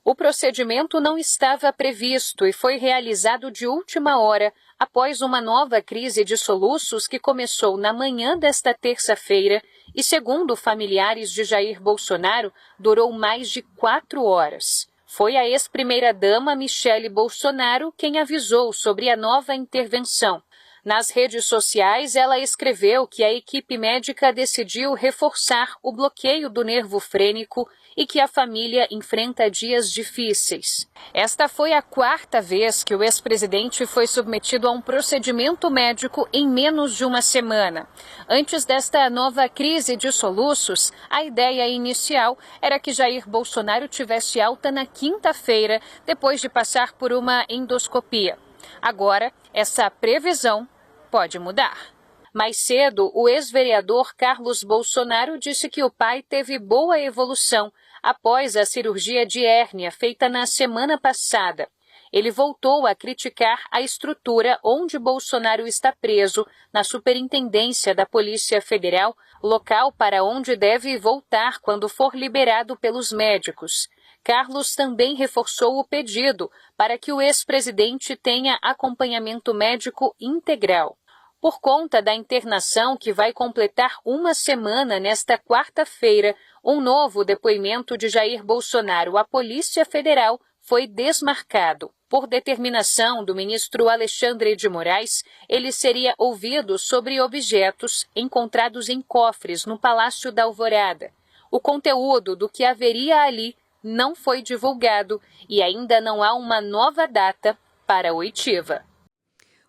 O procedimento não estava previsto e foi realizado de última hora após uma nova crise de soluços que começou na manhã desta terça-feira e, segundo familiares de Jair Bolsonaro, durou mais de 4 horas. Foi a ex-primeira-dama Michele Bolsonaro quem avisou sobre a nova intervenção. Nas redes sociais, ela escreveu que a equipe médica decidiu reforçar o bloqueio do nervo frênico e que a família enfrenta dias difíceis. Esta foi a 4ª vez que o ex-presidente foi submetido a um procedimento médico em menos de uma semana. Antes desta nova crise de soluços, a ideia inicial era que Jair Bolsonaro tivesse alta na quinta-feira, depois de passar por uma endoscopia. Agora, essa previsão pode mudar. Mais cedo, o ex-vereador Carlos Bolsonaro disse que o pai teve boa evolução após a cirurgia de hérnia feita na semana passada. Ele voltou a criticar a estrutura onde Bolsonaro está preso, na Superintendência da Polícia Federal, local para onde deve voltar quando for liberado pelos médicos. Carlos também reforçou o pedido para que o ex-presidente tenha acompanhamento médico integral. Por conta da internação que vai completar uma semana nesta quarta-feira, um novo depoimento de Jair Bolsonaro à Polícia Federal foi desmarcado. Por determinação do ministro Alexandre de Moraes, ele seria ouvido sobre objetos encontrados em cofres no Palácio da Alvorada. O conteúdo do que haveria ali não foi divulgado e ainda não há uma nova data para a oitiva.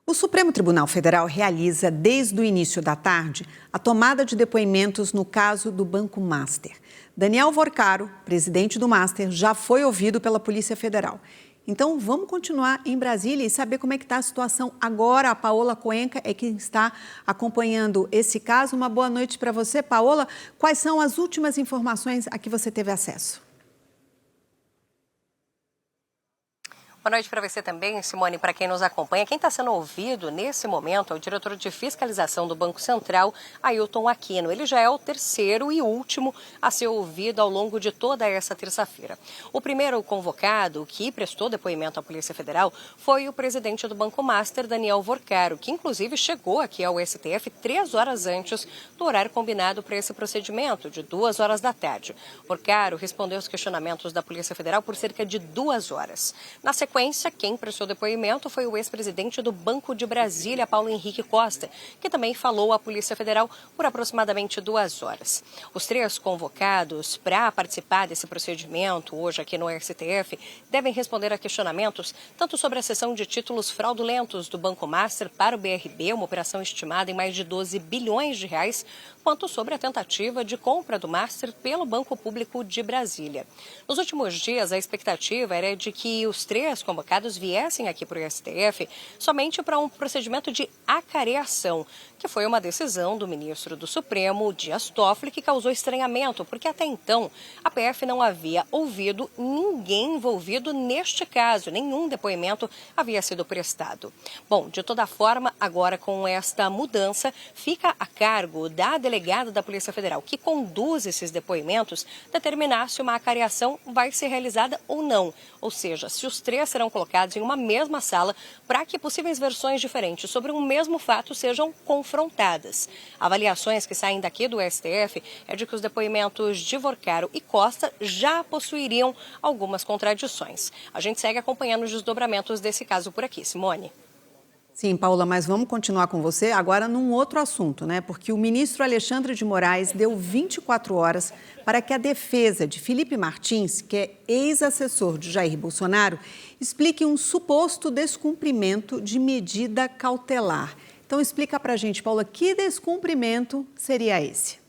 O Supremo Tribunal Federal realiza, desde o início da tarde, a tomada de depoimentos no caso do Banco Master. Daniel Vorcaro, presidente do Master, já foi ouvido pela Polícia Federal. Então, vamos continuar em Brasília e saber como é que está a situação agora. A Paola Cuenca é quem está acompanhando esse caso. Uma boa noite para você, Paola. Quais são as últimas informações a que você teve acesso? Boa noite para você também, Simone, para quem nos acompanha. Quem está sendo ouvido nesse momento é o diretor de fiscalização do Banco Central, Ailton Aquino. Ele já é o terceiro e último a ser ouvido ao longo de toda essa terça-feira. O primeiro convocado que prestou depoimento à Polícia Federal foi o presidente do Banco Master, Daniel Vorcaro, que inclusive chegou aqui ao STF 3 horas antes do horário combinado para esse procedimento, de 2 horas da tarde. Vorcaro respondeu aos questionamentos da Polícia Federal por cerca de 2 horas. Na sequência, quem prestou depoimento foi o ex-presidente do Banco de Brasília, Paulo Henrique Costa, que também falou à Polícia Federal por aproximadamente 2 horas. Os 3 convocados para participar desse procedimento hoje aqui no STF devem responder a questionamentos tanto sobre a cessão de títulos fraudulentos do Banco Master para o BRB, uma operação estimada em mais de 12 bilhões de reais, quanto sobre a tentativa de compra do Master pelo Banco Público de Brasília. Nos últimos dias, a expectativa era de que os 3 convocados viessem aqui para o STF somente para um procedimento de acareação, que foi uma decisão do ministro do Supremo, Dias Toffoli, que causou estranhamento, porque até então a PF não havia ouvido ninguém envolvido neste caso, nenhum depoimento havia sido prestado. Bom, de toda forma, agora com esta mudança, fica a cargo da delegada da Polícia Federal, que conduz esses depoimentos, determinar se uma acareação vai ser realizada ou não, ou seja, se os 3 serão colocados em uma mesma sala para que possíveis versões diferentes sobre um mesmo fato sejam confrontadas. Avaliações que saem daqui do STF é de que os depoimentos de Vorcaro e Costa já possuiriam algumas contradições. A gente segue acompanhando os desdobramentos desse caso por aqui. Simone. Sim, Paula, mas vamos continuar com você agora num outro assunto, né? Porque o ministro Alexandre de Moraes deu 24 horas para que a defesa de Felipe Martins, que é ex-assessor de Jair Bolsonaro, explique um suposto descumprimento de medida cautelar. Então, explica para a gente, Paula, que descumprimento seria esse?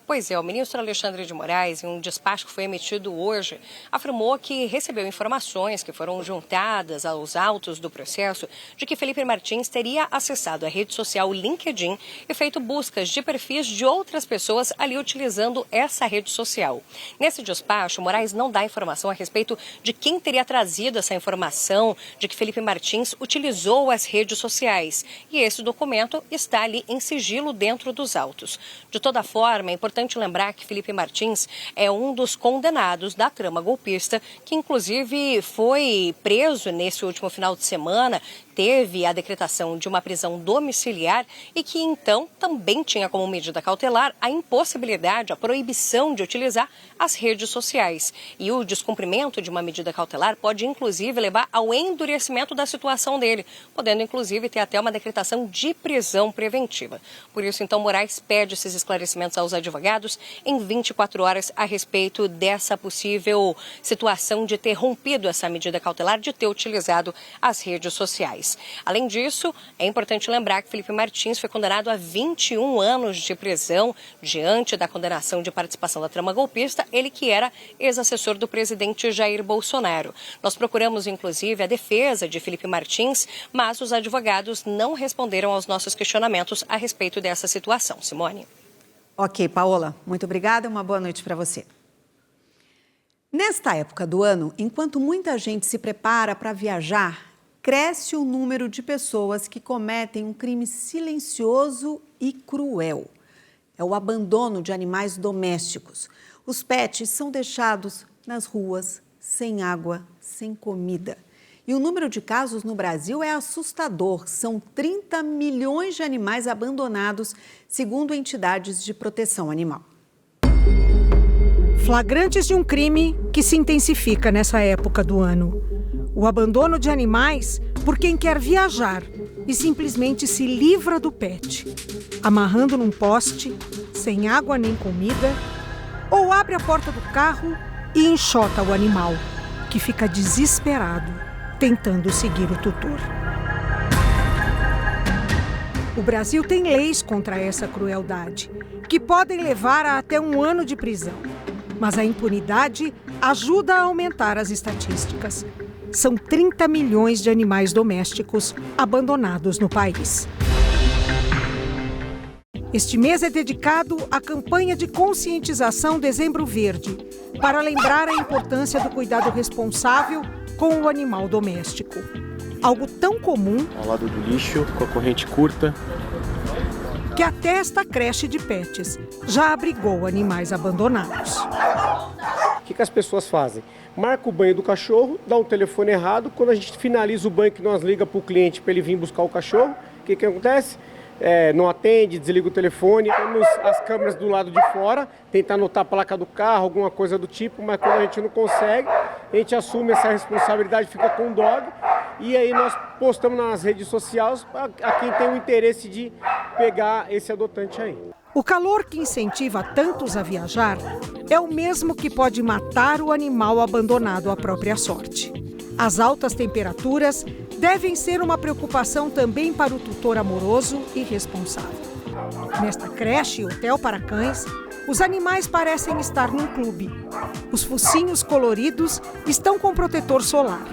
Pois é, o ministro Alexandre de Moraes, em um despacho que foi emitido hoje, afirmou que recebeu informações que foram juntadas aos autos do processo de que Felipe Martins teria acessado a rede social LinkedIn e feito buscas de perfis de outras pessoas ali utilizando essa rede social. Nesse despacho, Moraes não dá informação a respeito de quem teria trazido essa informação de que Felipe Martins utilizou as redes sociais. E esse documento está ali em sigilo dentro dos autos. De toda forma, é importante importante lembrar que Felipe Martins é um dos condenados da trama golpista, que inclusive foi preso nesse último final de semana, teve a decretação de uma prisão domiciliar e que então também tinha como medida cautelar a impossibilidade, a proibição de utilizar as redes sociais. E o descumprimento de uma medida cautelar pode inclusive levar ao endurecimento da situação dele, podendo inclusive ter até uma decretação de prisão preventiva. Por isso, então, Moraes pede esses esclarecimentos aos advogados em 24 horas a respeito dessa possível situação de ter rompido essa medida cautelar, de ter utilizado as redes sociais. Além disso, é importante lembrar que Felipe Martins foi condenado a 21 anos de prisão diante da condenação de participação da trama golpista, ele que era ex-assessor do presidente Jair Bolsonaro. Nós procuramos, inclusive, a defesa de Felipe Martins, mas os advogados não responderam aos nossos questionamentos a respeito dessa situação. Simone. Ok, Paola, muito obrigada e uma boa noite para você. Nesta época do ano, enquanto muita gente se prepara para viajar, cresce o número de pessoas que cometem um crime silencioso e cruel. É o abandono de animais domésticos. Os pets são deixados nas ruas, sem água, sem comida. E o número de casos no Brasil é assustador. São 30 milhões de animais abandonados, segundo entidades de proteção animal. Flagrantes de um crime que se intensifica nessa época do ano. O abandono de animais por quem quer viajar e simplesmente se livra do pet, amarrando num poste, sem água nem comida, ou abre a porta do carro e enxota o animal, que fica desesperado, tentando seguir o tutor. O Brasil tem leis contra essa crueldade, que podem levar a até 1 ano de prisão. Mas a impunidade ajuda a aumentar as estatísticas. São 30 milhões de animais domésticos abandonados no país. Este mês é dedicado à campanha de conscientização Dezembro Verde, para lembrar a importância do cuidado responsável com o animal doméstico. Algo tão comum ao lado do lixo, com a corrente curta, que até esta creche de pets já abrigou animais abandonados. O que as pessoas fazem? Marca o banho do cachorro, dá um telefone errado, quando a gente finaliza o banho que nós liga para o cliente para ele vir buscar o cachorro, o que acontece? Não atende, desliga o telefone, temos as câmeras do lado de fora, tentar anotar a placa do carro, alguma coisa do tipo, mas quando a gente não consegue, a gente assume essa responsabilidade, fica com o dog, e aí nós postamos nas redes sociais a quem tem o interesse de pegar esse adotante aí. O calor que incentiva tantos a viajar é o mesmo que pode matar o animal abandonado à própria sorte. As altas temperaturas devem ser uma preocupação também para o tutor amoroso e responsável. Nesta creche e hotel para cães, os animais parecem estar num clube. Os focinhos coloridos estão com protetor solar.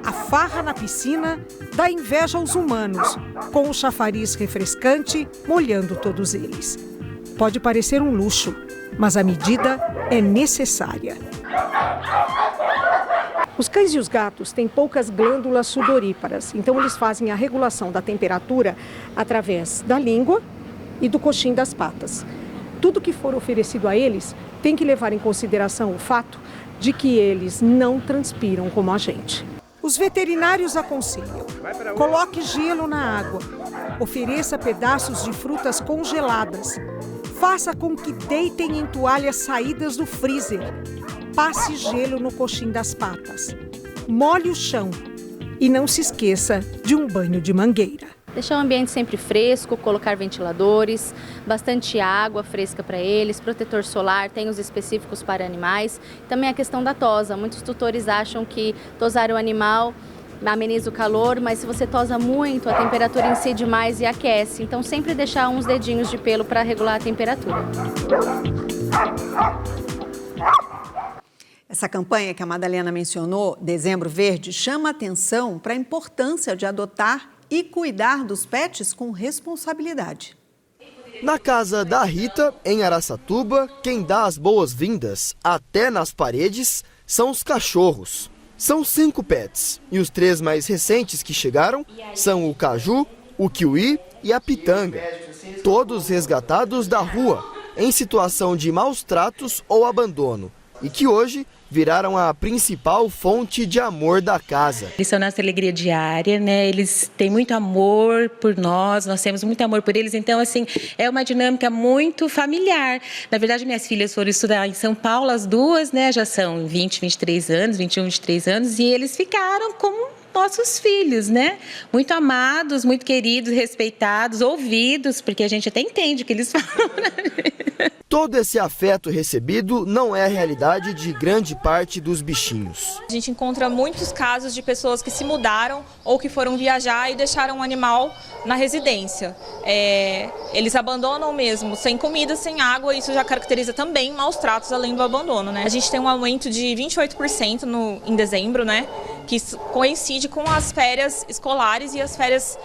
A farra na piscina dá inveja aos humanos, com o chafariz refrescante molhando todos eles. Pode parecer um luxo, mas a medida é necessária. Os cães e os gatos têm poucas glândulas sudoríparas, então eles fazem a regulação da temperatura através da língua e do coxim das patas. Tudo que for oferecido a eles tem que levar em consideração o fato de que eles não transpiram como a gente. Os veterinários aconselham: coloque gelo na água, ofereça pedaços de frutas congeladas, faça com que deitem em toalhas saídas do freezer, passe gelo no coxim das patas, molhe o chão e não se esqueça de um banho de mangueira. Deixar o ambiente sempre fresco, colocar ventiladores, bastante água fresca para eles, protetor solar, tem os específicos para animais. Também a questão da tosa. Muitos tutores acham que tosar o animal ameniza o calor, mas se você tosa muito, a temperatura incide mais e aquece. Então sempre deixar uns dedinhos de pelo para regular a temperatura. Essa campanha que a Madalena mencionou, Dezembro Verde, chama atenção para a importância de adotar e cuidar dos pets com responsabilidade. Na casa da Rita, em Araçatuba, quem dá as boas-vindas, até nas paredes, são os cachorros. São 5 pets, e os 3 mais recentes que chegaram são o Caju, o Kiwi e a Pitanga. Todos resgatados da rua, em situação de maus tratos ou abandono e que hoje viraram a principal fonte de amor da casa. Eles são nossa alegria diária, né? Eles têm muito amor por nós temos muito amor por eles, então, assim, é uma dinâmica muito familiar. Na verdade, minhas filhas foram estudar em São Paulo, as duas, né? Já são 23 anos, 21, 23 anos, e eles ficaram como nossos filhos, né? Muito amados, muito queridos, respeitados, ouvidos, porque a gente até entende o que eles falam. Todo esse afeto recebido não é a realidade de grande parte dos bichinhos. A gente encontra muitos casos de pessoas que se mudaram ou que foram viajar e deixaram um animal na residência. Eles abandonam mesmo, sem comida, sem água, isso já caracteriza também maus tratos além do abandono, né? A gente tem um aumento de 28% em dezembro, né? Que coincide com as férias escolares e as férias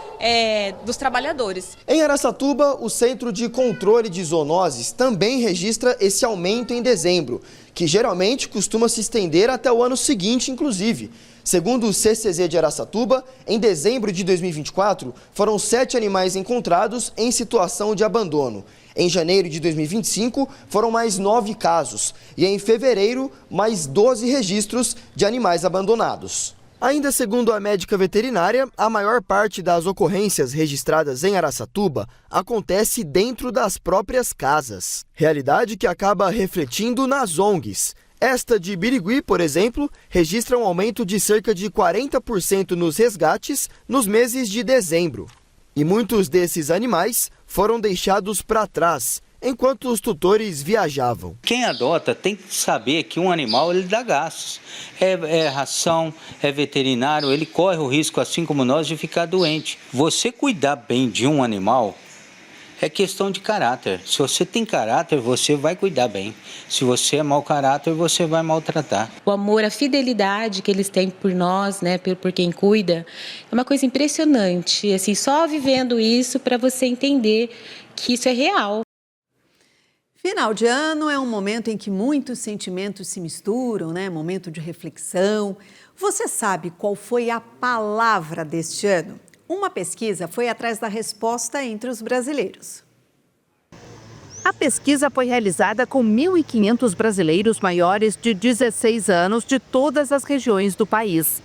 dos trabalhadores. Em Araçatuba, o Centro de Controle de Zoonoses também registra esse aumento em dezembro, que geralmente costuma se estender até o ano seguinte, inclusive. Segundo o CCZ de Araçatuba, em dezembro de 2024, foram 7 animais encontrados em situação de abandono. Em janeiro de 2025, foram mais 9 casos. E em fevereiro, mais 12 registros de animais abandonados. Ainda segundo a médica veterinária, a maior parte das ocorrências registradas em Araçatuba acontece dentro das próprias casas. Realidade que acaba refletindo nas ONGs. Esta de Birigui, por exemplo, registra um aumento de cerca de 40% nos resgates nos meses de dezembro. E muitos desses animais foram deixados para trás, enquanto os tutores viajavam. Quem adota tem que saber que um animal ele dá gastos. É ração, é veterinário, ele corre o risco, assim como nós, de ficar doente. Você cuidar bem de um animal é questão de caráter. Se você tem caráter, você vai cuidar bem. Se você é mau caráter, você vai maltratar. O amor, a fidelidade que eles têm por nós, né, por quem cuida, é uma coisa impressionante. Assim, só vivendo isso para você entender que isso é real. Final de ano é um momento em que muitos sentimentos se misturam, né? Momento de reflexão. Você sabe qual foi a palavra deste ano? Uma pesquisa foi atrás da resposta entre os brasileiros. A pesquisa foi realizada com 1.500 brasileiros maiores de 16 anos de todas as regiões do país.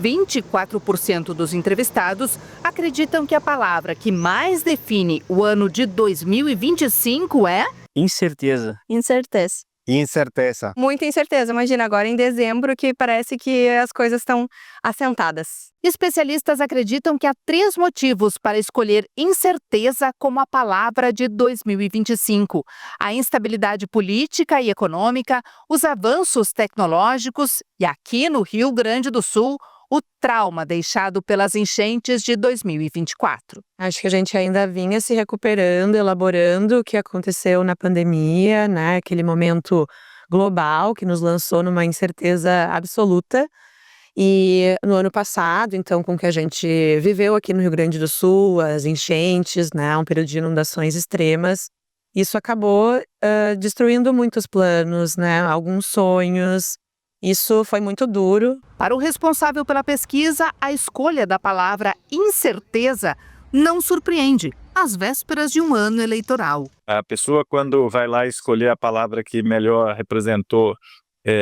24% dos entrevistados acreditam que a palavra que mais define o ano de 2025 é... incerteza. Incerteza. Incerteza. Muita incerteza. Imagina agora em dezembro que parece que as coisas estão assentadas. Especialistas acreditam que há 3 motivos para escolher incerteza como a palavra de 2025. A instabilidade política e econômica, os avanços tecnológicos e, aqui no Rio Grande do Sul, o trauma deixado pelas enchentes de 2024. Acho que a gente ainda vinha se recuperando, elaborando o que aconteceu na pandemia, né? Aquele momento global que nos lançou numa incerteza absoluta. E no ano passado, então, com o que a gente viveu aqui no Rio Grande do Sul, as enchentes, né? Um período de inundações extremas, isso acabou destruindo muitos planos, né? Alguns sonhos. Isso foi muito duro. Para o responsável pela pesquisa, a escolha da palavra incerteza não surpreende, às vésperas de um ano eleitoral. A pessoa, quando vai lá escolher a palavra que melhor representou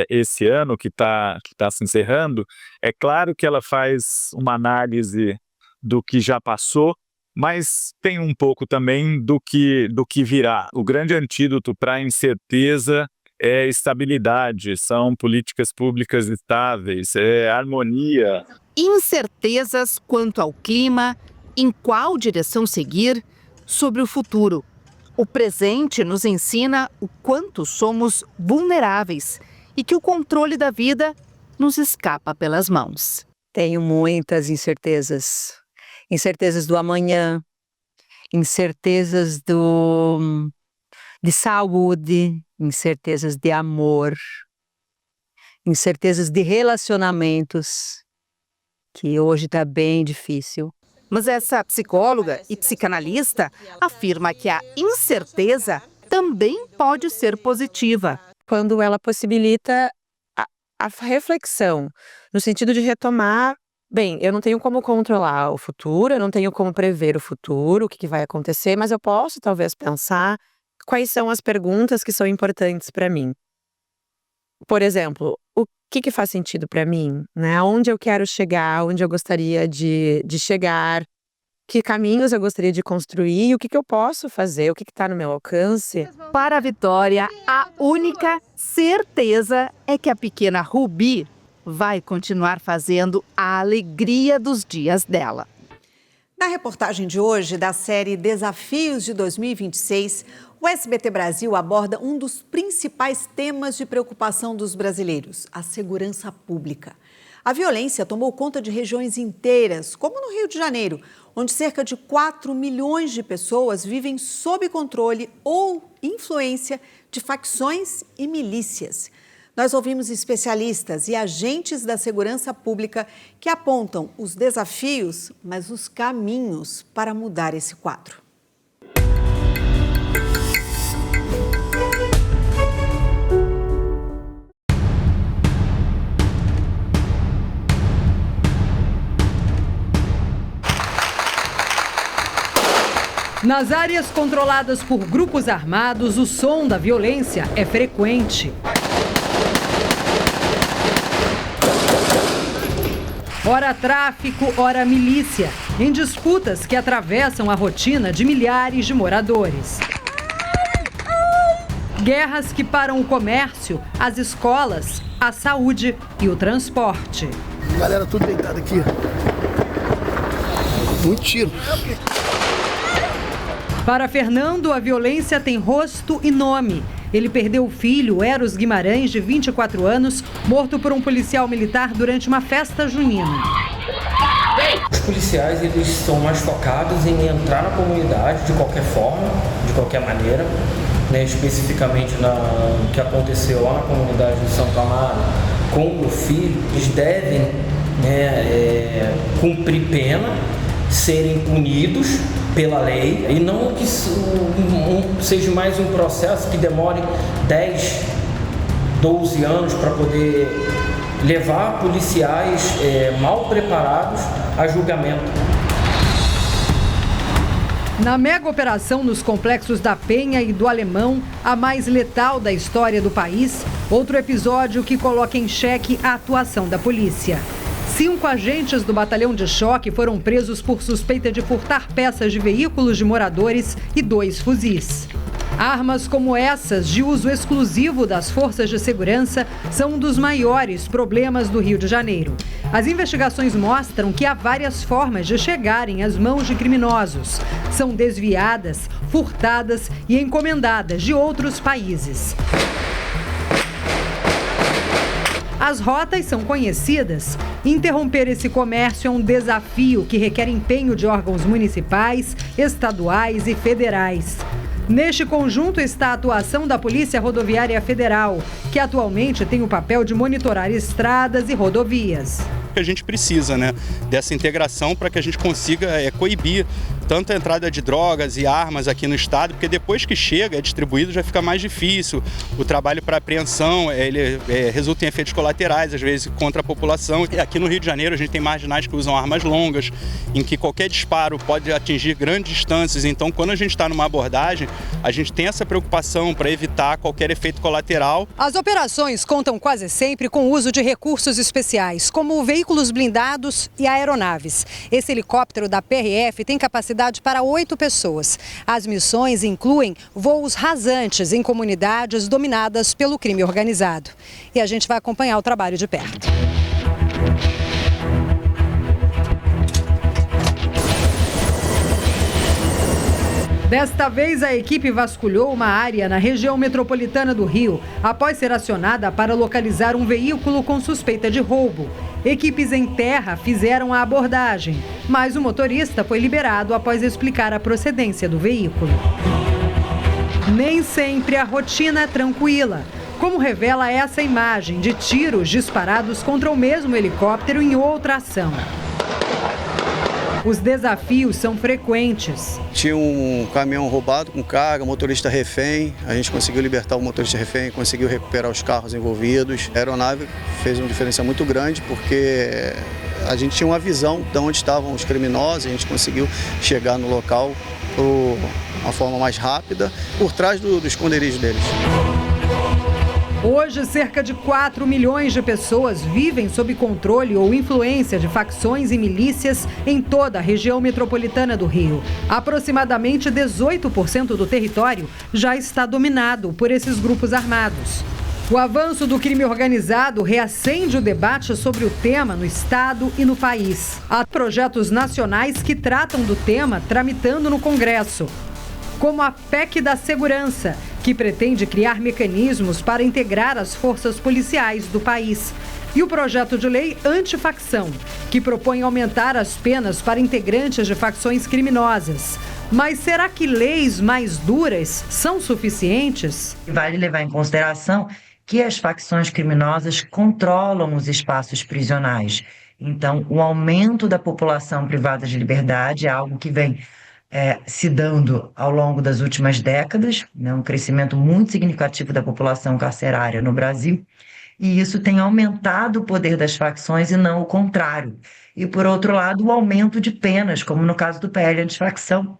esse ano que tá se encerrando, é claro que ela faz uma análise do que já passou, mas tem um pouco também do que virá. O grande antídoto para a incerteza é estabilidade, são políticas públicas estáveis, é harmonia. Incertezas quanto ao clima, em qual direção seguir, sobre o futuro. O presente nos ensina o quanto somos vulneráveis e que o controle da vida nos escapa pelas mãos. Tenho muitas incertezas. Incertezas do amanhã, incertezas de saúde, incertezas de amor, incertezas de relacionamentos, que hoje está bem difícil. Mas essa psicóloga e psicanalista afirma que a incerteza também pode ser positiva. Quando ela possibilita a reflexão, no sentido de retomar, bem, eu não tenho como controlar o futuro, eu não tenho como prever o futuro, o que vai acontecer, mas eu posso talvez pensar quais são as perguntas que são importantes para mim. Por exemplo, o que faz sentido para mim, né? Aonde eu quero chegar, onde eu gostaria de chegar, que caminhos eu gostaria de construir e o que eu posso fazer, o que está no meu alcance. Para a Vitória, a única certeza é que a pequena Rubi vai continuar fazendo a alegria dos dias dela. Na reportagem de hoje da série Desafios de 2026, o SBT Brasil aborda um dos principais temas de preocupação dos brasileiros, a segurança pública. A violência tomou conta de regiões inteiras, como no Rio de Janeiro, onde cerca de 4 milhões de pessoas vivem sob controle ou influência de facções e milícias. Nós ouvimos especialistas e agentes da segurança pública que apontam os desafios, mas os caminhos para mudar esse quadro. Nas áreas controladas por grupos armados, o som da violência é frequente. Ora tráfico, ora milícia, em disputas que atravessam a rotina de milhares de moradores. Guerras que param o comércio, as escolas, a saúde e o transporte. Galera, tudo deitado aqui. Muito tiro. Para Fernando, a violência tem rosto e nome. Ele perdeu o filho, Eros Guimarães, de 24 anos, morto por um policial militar durante uma festa junina. Os policiais, eles são mais focados em entrar na comunidade de qualquer forma, de qualquer maneira, né, especificamente no que aconteceu lá na comunidade de Santo Amaro com o meu filho. Eles devem, né, cumprir pena, serem punidos pela lei e não que seja mais um processo que demore 10, 12 anos para poder levar policiais mal preparados a julgamento. Na mega operação nos complexos da Penha e do Alemão, a mais letal da história do país, outro episódio que coloca em xeque a atuação da polícia. 5 agentes do batalhão de choque foram presos por suspeita de furtar peças de veículos de moradores e 2 fuzis. Armas como essas, de uso exclusivo das forças de segurança, são um dos maiores problemas do Rio de Janeiro. As investigações mostram que há várias formas de chegarem às mãos de criminosos. São desviadas, furtadas e encomendadas de outros países. As rotas são conhecidas. Interromper esse comércio é um desafio que requer empenho de órgãos municipais, estaduais e federais. Neste conjunto está a atuação da Polícia Rodoviária Federal, que atualmente tem o papel de monitorar estradas e rodovias. A gente precisa, né, dessa integração para que a gente consiga coibir tanto a entrada de drogas e armas aqui no estado, porque depois que chega, é distribuído, já fica mais difícil. O trabalho para apreensão, ele resulta em efeitos colaterais, às vezes, contra a população. E aqui no Rio de Janeiro, a gente tem marginais que usam armas longas, em que qualquer disparo pode atingir grandes distâncias. Então, quando a gente está numa abordagem, a gente tem essa preocupação para evitar qualquer efeito colateral. As operações contam quase sempre com o uso de recursos especiais, como veículos blindados e aeronaves. Esse helicóptero da PRF tem capacidade para 8 pessoas. As missões incluem voos rasantes em comunidades dominadas pelo crime organizado. E a gente vai acompanhar o trabalho de perto. Desta vez, a equipe vasculhou uma área na região metropolitana do Rio, após ser acionada para localizar um veículo com suspeita de roubo. Equipes em terra fizeram a abordagem, mas o motorista foi liberado após explicar a procedência do veículo. Nem sempre a rotina é tranquila, como revela essa imagem de tiros disparados contra o mesmo helicóptero em outra ação. Os desafios são frequentes. Tinha um caminhão roubado com carga, motorista refém. A gente conseguiu libertar o motorista refém, conseguiu recuperar os carros envolvidos. A aeronave fez uma diferença muito grande porque a gente tinha uma visão de onde estavam os criminosos. A gente conseguiu chegar no local uma forma mais rápida por trás do esconderijo deles. Hoje, cerca de 4 milhões de pessoas vivem sob controle ou influência de facções e milícias em toda a região metropolitana do Rio. Aproximadamente 18% do território já está dominado por esses grupos armados. O avanço do crime organizado reacende o debate sobre o tema no Estado e no país. Há projetos nacionais que tratam do tema tramitando no Congresso, como a PEC da Segurança, que pretende criar mecanismos para integrar as forças policiais do país. E o projeto de lei antifacção, que propõe aumentar as penas para integrantes de facções criminosas. Mas será que leis mais duras são suficientes? Vale levar em consideração que as facções criminosas controlam os espaços prisionais. Então, o aumento da população privada de liberdade é algo que vem se dando ao longo das últimas décadas, né, um crescimento muito significativo da população carcerária no Brasil, e isso tem aumentado o poder das facções e não o contrário. E, por outro lado, o aumento de penas, como no caso do PL antifacção,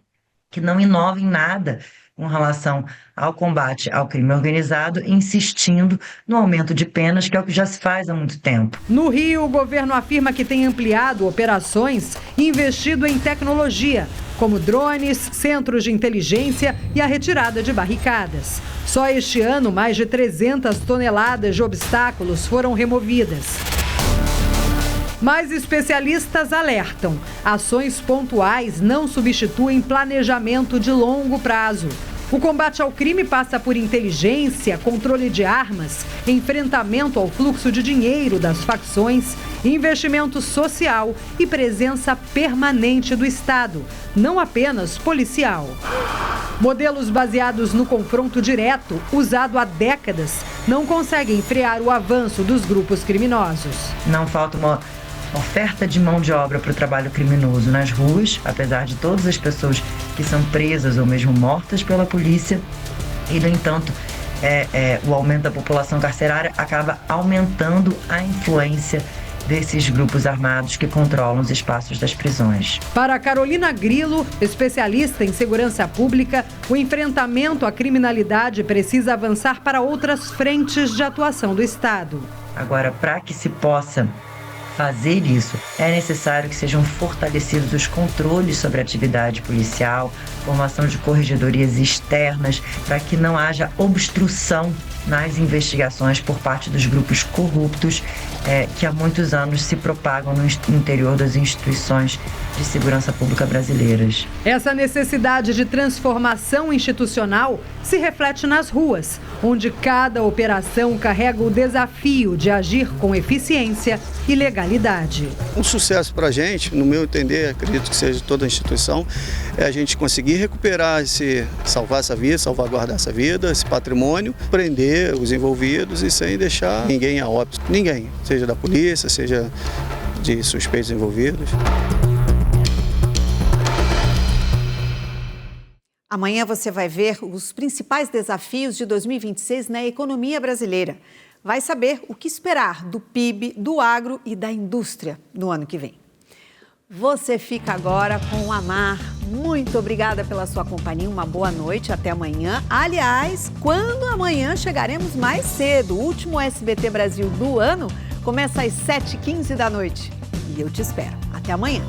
que não inova em nada com relação ao combate ao crime organizado, insistindo no aumento de penas, que é o que já se faz há muito tempo. No Rio, o governo afirma que tem ampliado operações e investido em tecnologia, como drones, centros de inteligência e a retirada de barricadas. Só este ano, mais de 300 toneladas de obstáculos foram removidas. Mas especialistas alertam: ações pontuais não substituem planejamento de longo prazo. O combate ao crime passa por inteligência, controle de armas, enfrentamento ao fluxo de dinheiro das facções, investimento social e presença permanente do Estado, não apenas policial. Modelos baseados no confronto direto, usado há décadas, não conseguem frear o avanço dos grupos criminosos. Não falta uma oferta de mão de obra para o trabalho criminoso nas ruas, apesar de todas as pessoas que são presas ou mesmo mortas pela polícia. E, no entanto, o aumento da população carcerária acaba aumentando a influência desses grupos armados que controlam os espaços das prisões. Para Carolina Grilo, especialista em segurança pública, o enfrentamento à criminalidade precisa avançar para outras frentes de atuação do Estado. Agora, para que se possa fazer isso, é necessário que sejam fortalecidos os controles sobre a atividade policial, formação de corregedorias externas, para que não haja obstrução nas investigações por parte dos grupos corruptos que há muitos anos se propagam no interior das instituições de segurança pública brasileiras. Essa necessidade de transformação institucional se reflete nas ruas, onde cada operação carrega o desafio de agir com eficiência e legalidade. Um sucesso para a gente, no meu entender, acredito que seja toda a instituição, é a gente conseguir recuperar salvar essa vida, salvaguardar essa vida, esse patrimônio, prender os envolvidos e sem deixar ninguém a óbito. Ninguém, seja da polícia, seja de suspeitos envolvidos. Amanhã você vai ver os principais desafios de 2026 na economia brasileira. Vai saber o que esperar do PIB, do agro e da indústria no ano que vem. Você fica agora com o Amar. Muito obrigada pela sua companhia, uma boa noite, até amanhã. Aliás, quando amanhã chegaremos mais cedo, o último SBT Brasil do ano começa às 7h15 da noite. E eu te espero. Até amanhã.